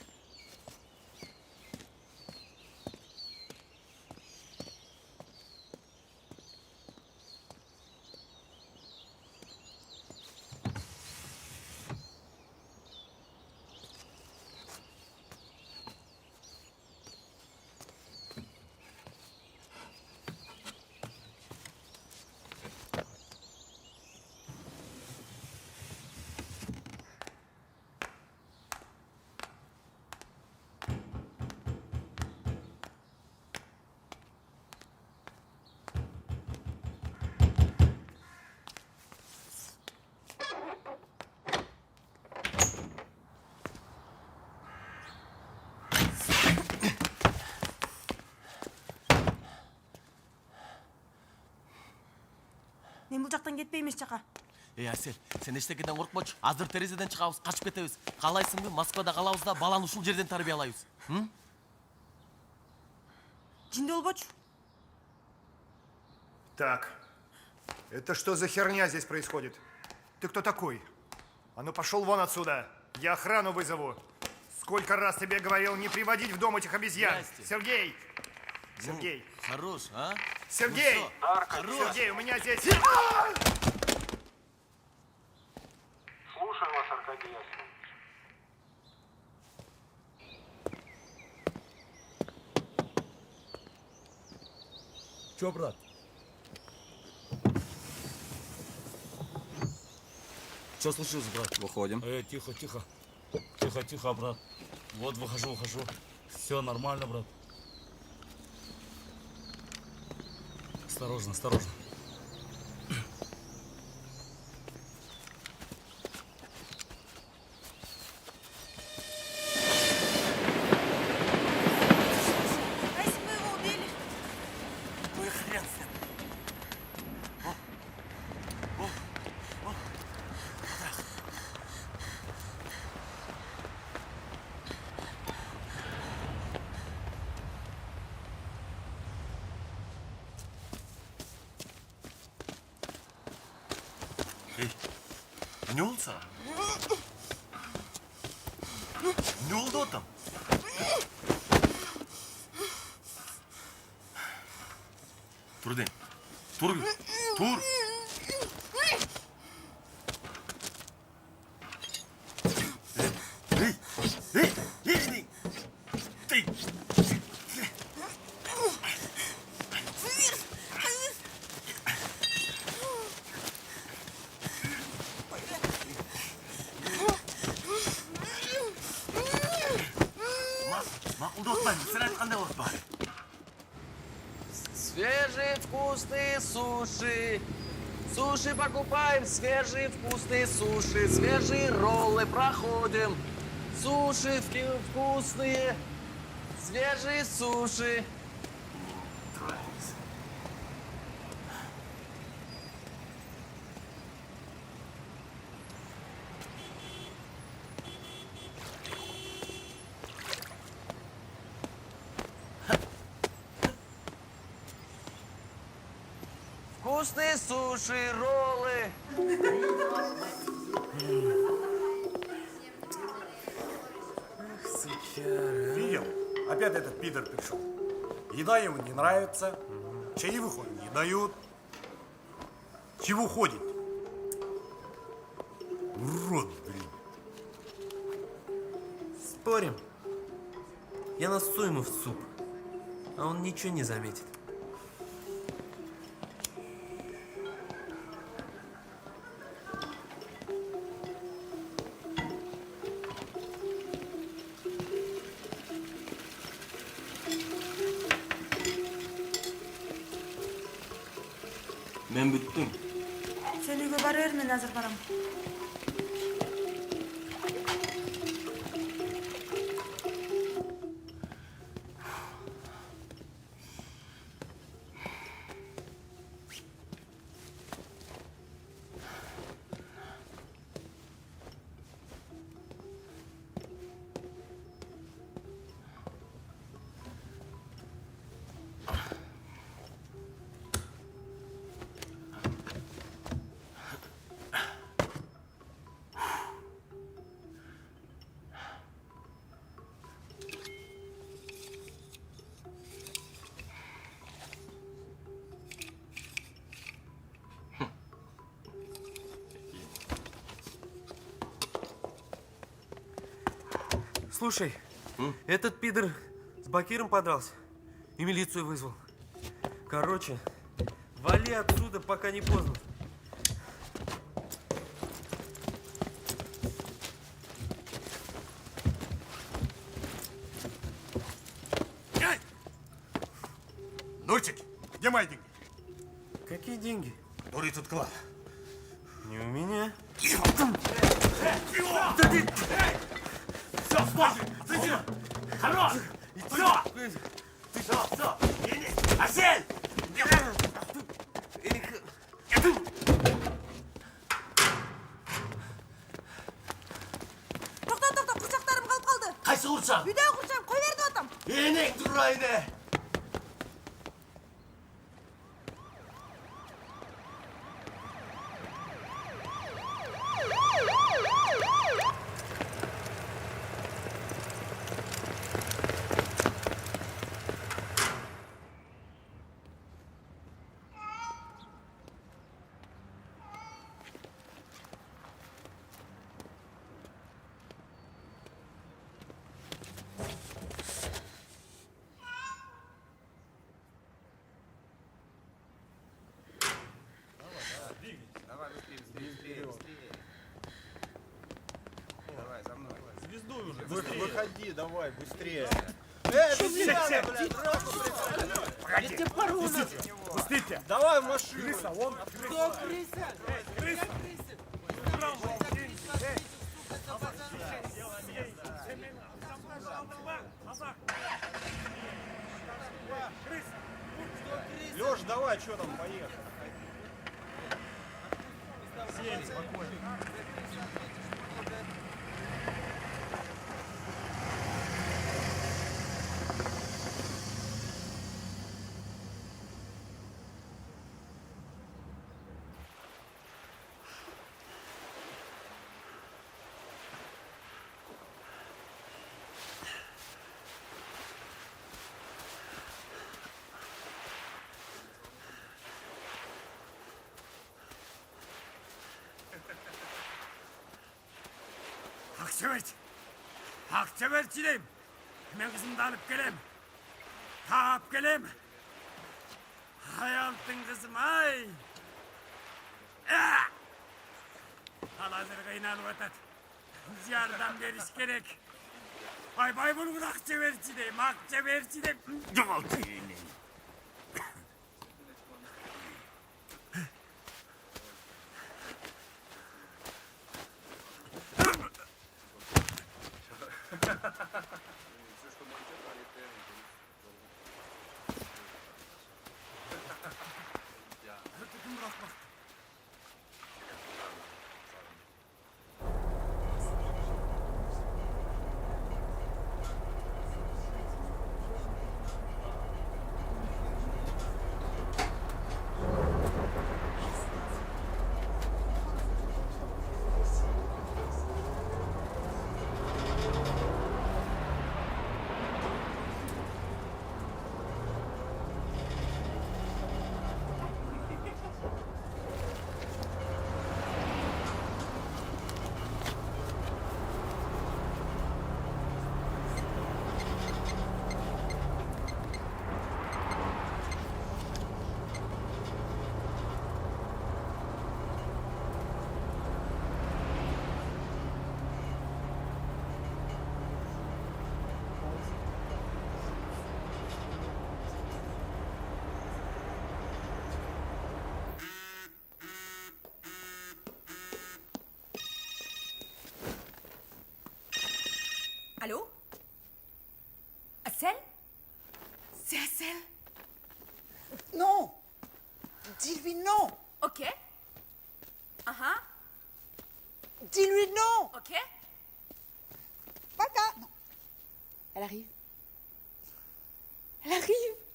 Мен бұл жақтан кетпеймін еш жаққа. Әсел, сен ештеңеден қорықпашы. Азыр терезеден шығабыз, қашып кетебіз. Қалайсың бе? Москвада қалабыз да баланы ушул жерден тарбиялайбыз. Жинде болбочу. Так, это что за херня здесь происходит? Ты кто такой? А ну пошел вон отсюда. Я охрану вызову. Сколько раз тебе говорил не приводить в дом этих обезьян. Здрасте. Сергей! Сергей! Хорош, а? Сергей! Ну что? Сергей, у меня здесь... Слушаю вас, Аркадий Яснович. Чё, брат? Что случилось, брат? Выходим. Тихо, тихо. Тихо, тихо, брат. Вот выхожу. Все нормально, брат. Осторожно. А если бы его убили? Ну и хрен с ним. Ей, не oldu sana? Ne oldu ortam? Dur de. Dur. Hey. Мақұлды отпаймын, сен айтқандай болады бар. Свежие вкусные суши. Суши покупаем, свежие вкусные суши. Свежие роллы проходим. Суши вкусные. Свежие суши. Вкусные суши, роллы. Видел? Опять этот пидор пришел. Еда ему не нравится. Чаевых он не дают. Чего ходит? Урод, блин. Спорим? Я насую ему в суп, а он ничего не заметит. Мен бүттім. Сен үйге бара бер, мен азыр барам. Слушай, этот пидор с Бакиром подрался и милицию вызвал. Короче, вали отсюда, пока не поздно. Нурчик, где мои деньги? Какие деньги? Дури тут клад. Не у меня. Все, стой! Стой! Хорош! Все! Все! Асель! Тоқта, құрсақтарым қалып қалды. Қайсы құрсақ? Үйдегі құрсағым, қой берді атам. Енек тұрайды. Выходи, давай, быстрее. Погоди, пустите. Давай в машину. Крыса, вон. Кто крыса? Крыса. Лёш, давай, что там, поехали. Сень, спокойно. Akçeverçi deyim. Hemen kızımı da alıp gelem. Tap gelem. Hay altın kızım ay. Halazır kaynalı vatat. Biz yardım veriş gerek. Ay bay bunu akçeverçi deyim. Akçeverçi deyim. Yok Allô? Assel? C'est Assel? Non! Dis-lui non! Ok. Dis-lui non! Ok. Paka! Non. Elle arrive. Elle arrive!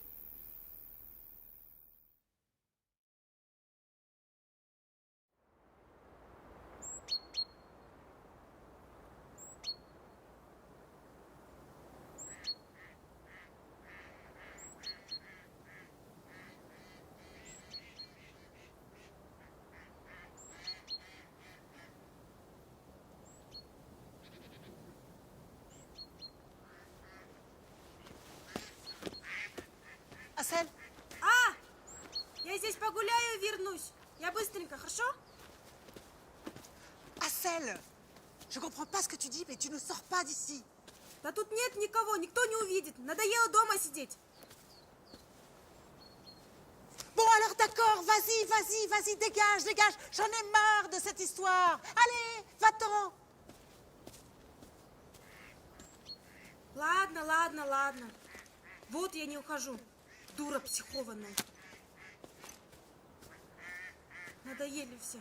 погуляю и вернусь. Я быстренько, хорошо? Assel, je comprends pas ce que tu dis, mais tu ne sors pas d'ici. Да тут нет никого, никто не увидит. Надоело дома сидеть. Bon alors d'accord, vas-y, vas-y, vas-y, dégage, dégage. J'en ai marre de cette histoire. Allez, va-t'en. Ладно, ладно, ладно. Вот я не ухожу. Дура психованная. Надоели все.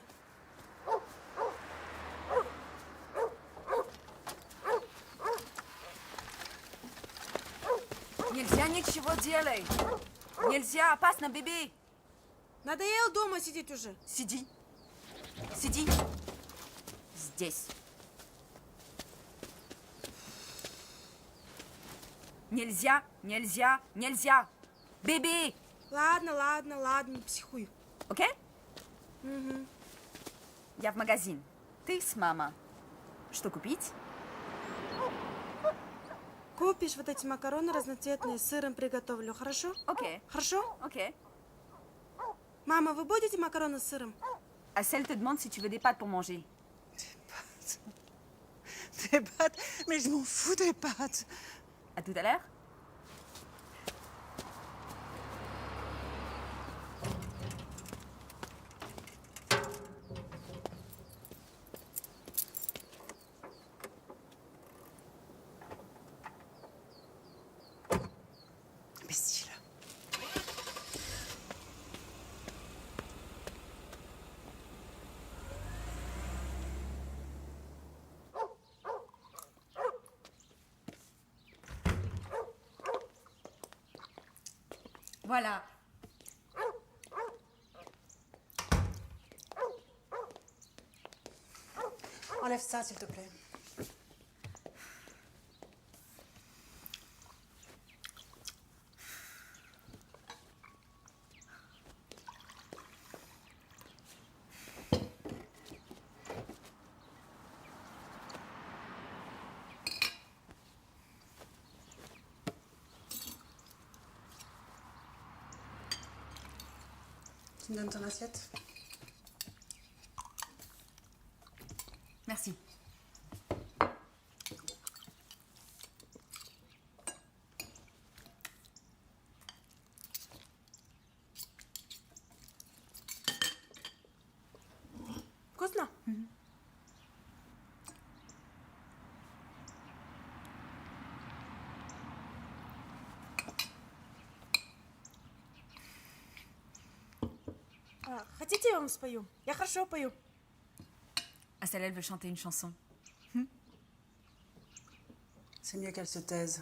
Нельзя ничего делать. Нельзя, опасно, бебе. Надоело дома сидеть уже. Сиди. Сиди. Здесь. Нельзя, нельзя, нельзя. Бебе. Ладно, ладно, ладно, не психуй. Окей? Угу. Я в магазин. Ты с мама. Что купить? Купишь вот эти макароны разноцветные, с сыром приготовлю, хорошо? Окей. Хорошо? Окей. Мама, вы будете макароны с сыром? Assel te demande si tu veux des pâtes pour manger. Des pâtes? Mais je m'en fous des pâtes. À tout à l'heure. Imbécile. Voilà. Enlève ça, s'il te plaît. Tu me donnes ton assiette? Merci. Вкусно? Хотите, я вам спою? Я хорошо пою. Assel, elle veut chanter une chanson. C'est mieux qu'elle se taise.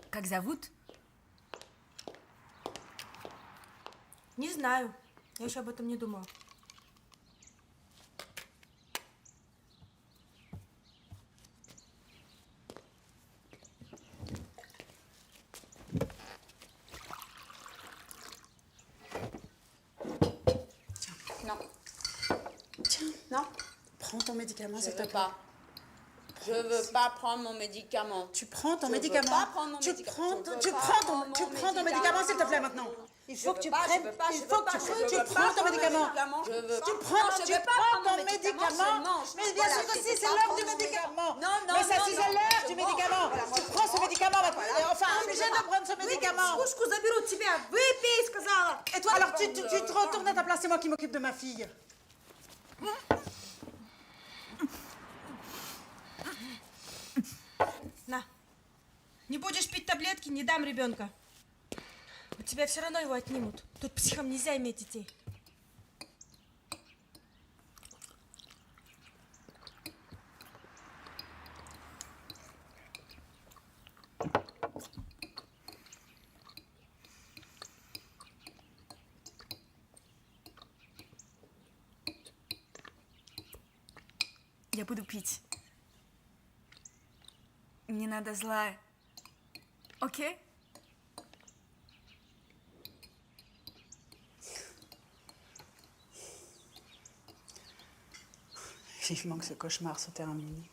Как зовут? Не знаю. Я еще об этом не думала. Non. Tiens, non. Prends ton médicament, s'il te plaît. pas. Je veux pas prendre mon médicament. Tu prends ton Je veux médicament. pas prendre mon Tu médicament. prends ton médicament, s'il te plaît, maintenant. Il faut que tu prennes. Il faut que tu prends ton médicament. Tu prends ton médicament. Mais bien sûr que si, c'est l'heure du médicament. Mais ça, si c'est l'heure du médicament. Tu prends ce médicament maintenant. Enfin, obligé de prendre ce médicament. Пушку заберут тебя. Выпей, сказала. Et toi, alors tu te retournes à ta place. C'est moi qui m'occupe de ma fille. На. Не будешь пить таблетки, не дам ребенка. У тебя все равно его отнимут. Тут психам нельзя иметь детей. Я буду пить. Не надо злая. Окей? Vivement que ce cauchemar se termine.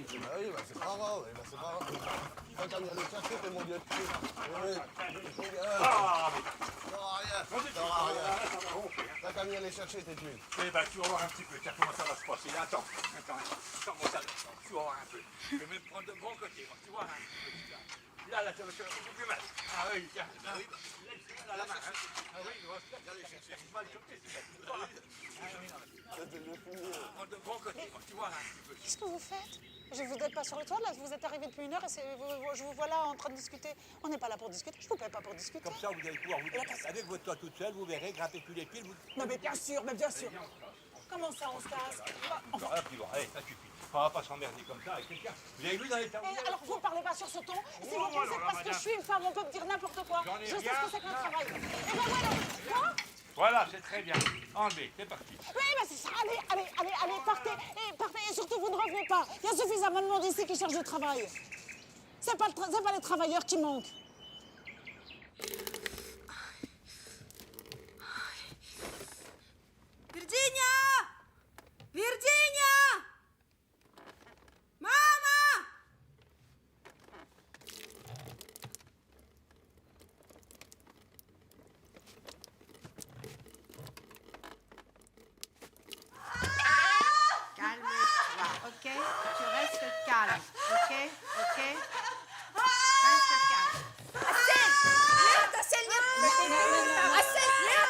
Oui, bah c'est pas grave, c'est pas grave. Quand on vient le chercher, t'es mon vieux. Quand on vient les chercher, t'es tué. Eh ben, tu vas voir un petit peu, tiens, comment ça va se passer. Là, attends, comment ça va se passer. Tu vas voir un peu. Je vais même prendre de bon côté, tu vois un petit peu. Là, ça va faire beaucoup plus mal. Ah oui, tiens. Ah oui, là, la main. Ah oui, on va se faire. Je vais le choper, c'est ça. Prends de bon côté, tu vois un petit peu. Qu'est-ce que vous faites? Vous n'êtes pas sur le toit, là, vous êtes arrivé depuis 1 heure et je vous vois là en train de discuter. On n'est pas là pour discuter, je vous paie pas pour discuter. Comme ça, vous allez pouvoir vous déplacer avec votre toit toute seule, vous verrez, gratter tous les pieds. Non mais bien sûr, mais bien sûr. Comment ça, on se casse? Allez, ça suffit. On va pas s'emmerder comme ça avec quelqu'un. Vous avez vu dans l'état où vous êtes? Alors, vous ne parlez pas sur ce ton. Si vous Oh, pensez alors, que parce que madame. je suis une femme, on peut me dire n'importe quoi. J'en ai Je sais ce rien. que c'est qu'un travail. Et ben voilà. Quoi? Voilà, c'est très bien. Enlevez, c'est parti. Oui, mais c'est ça. Allez, partez. Et partez. Et surtout, vous ne revenez pas. Il y a suffisamment de monde ici qui cherche du travail. C'est pas les travailleurs qui manquent. Virginia! Virginia! Mama! Calme-toi, ok? Tu restes calme, ok? Ok? Reste calme. Нет, Асель, нет! Асель, нет!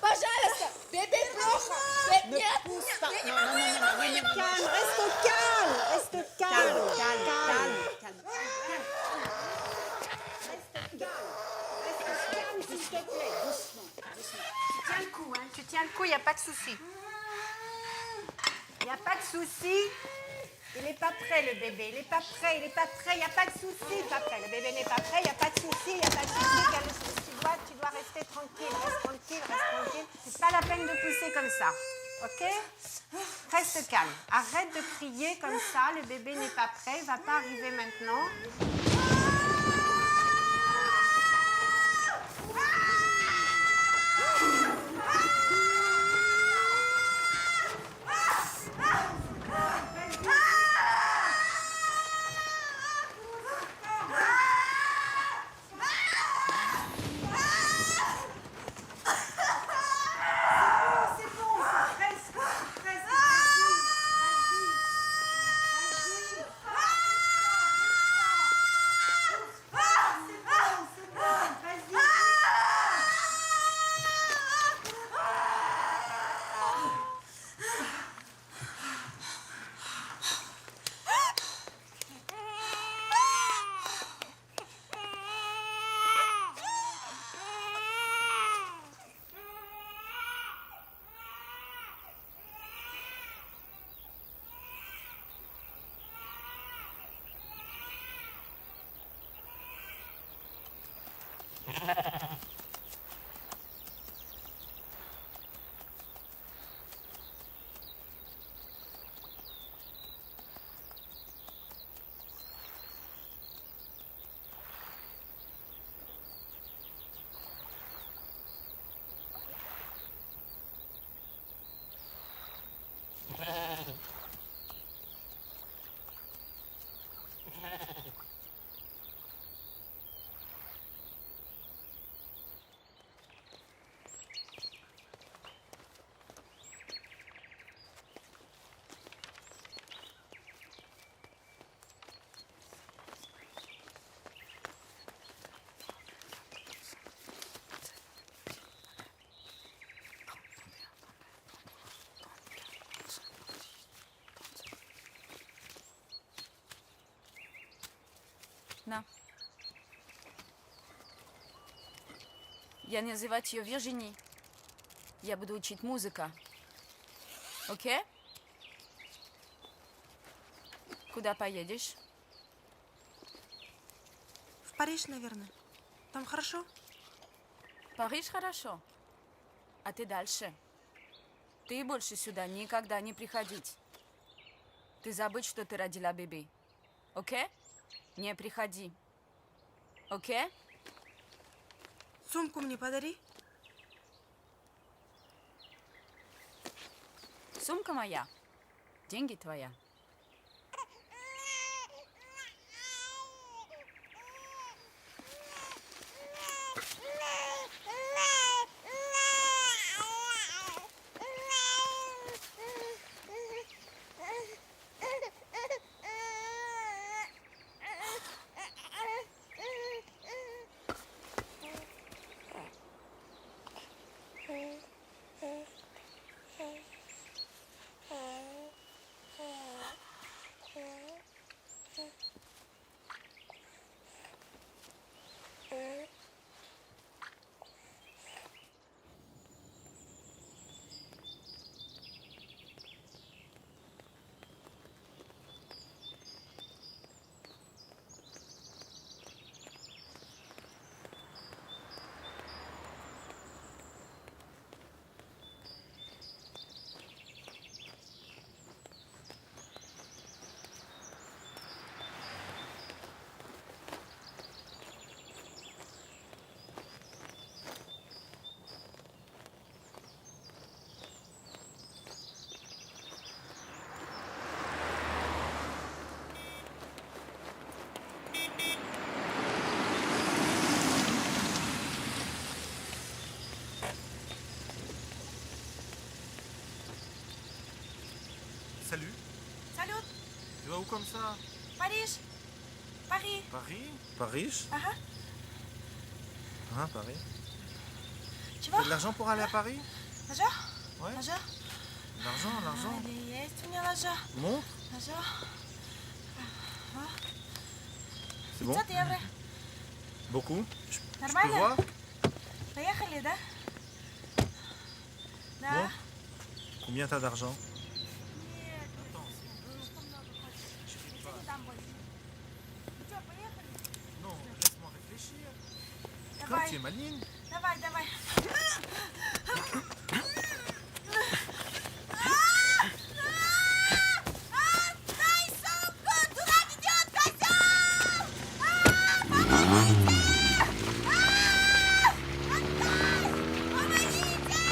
Пожалуйста! Бебе плохо! Нет! Calme, reste calme, reste calme. S'il te plaît, doucement. Tu tiens le coup, hein? Tu tiens le coup, il n'y a pas de souci. Il n'y a pas de souci. Il n'est pas prêt, le bébé. Il n'est pas prêt, il n'y a pas de souci. Pas prêt. Le bébé n'est pas prêt, il n'y a pas de souci, il n'y a pas de souci. Tu dois rester tranquille, reste tranquille. C'est pas la peine de pousser comme ça, ok? Reste calme. Arrête de crier comme ça, le bébé n'est pas prêt, il ne va pas arriver maintenant. Я называть ее Виржини. Я буду учить музыку. Окей? Куда поедешь? В Париж, наверное. Там хорошо? Париж хорошо. А ты дальше. Ты больше сюда никогда не приходить. Ты забудь, что ты родила бебе. Окей? Не приходи. Окей? Сумку мне подари. Сумка моя. Деньги твоя. Salut. Salut. Tu vas où comme ça? Париж. Paris. Paris? Paris? Ага. Ah, Paris. Tu Tu vois? as de l'argent pour aller à Paris? L'argent? Ouais. L'argent? L'argent? Есть у меня l'argent. Montre. L'argent. C'est bon? 500 евро. Beaucoup? Je peux Нормально? voir? Поехали, да? Да. Bon. Combien t'as d'argent? Non, laisse-moi réfléchir. Comme Давай. tu es maligne. Давай, давай. Отдай сумку! Туда ведет козел! Помогите! Отдай! Помогите!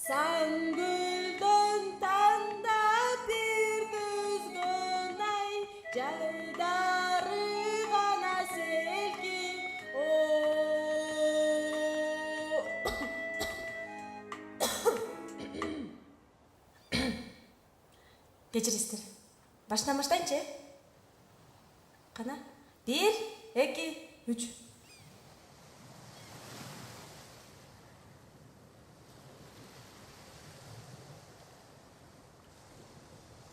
Сәңгүлдің таңда бір күзгін ай, жайдары ғана селкин. Кечіресіздер. Башынан баштайыншы? Қана? 1, 2, 3.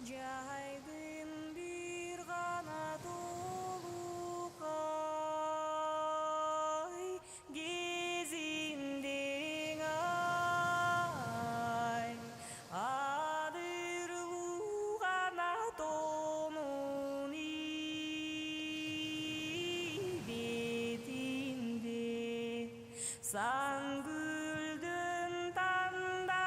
Жайдың бір ғана толуқай, кезіндең ай, адырлу ғана тонын бетінде, сәңгүлдің таңда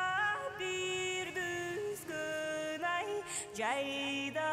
бір дүзгін ай, жайда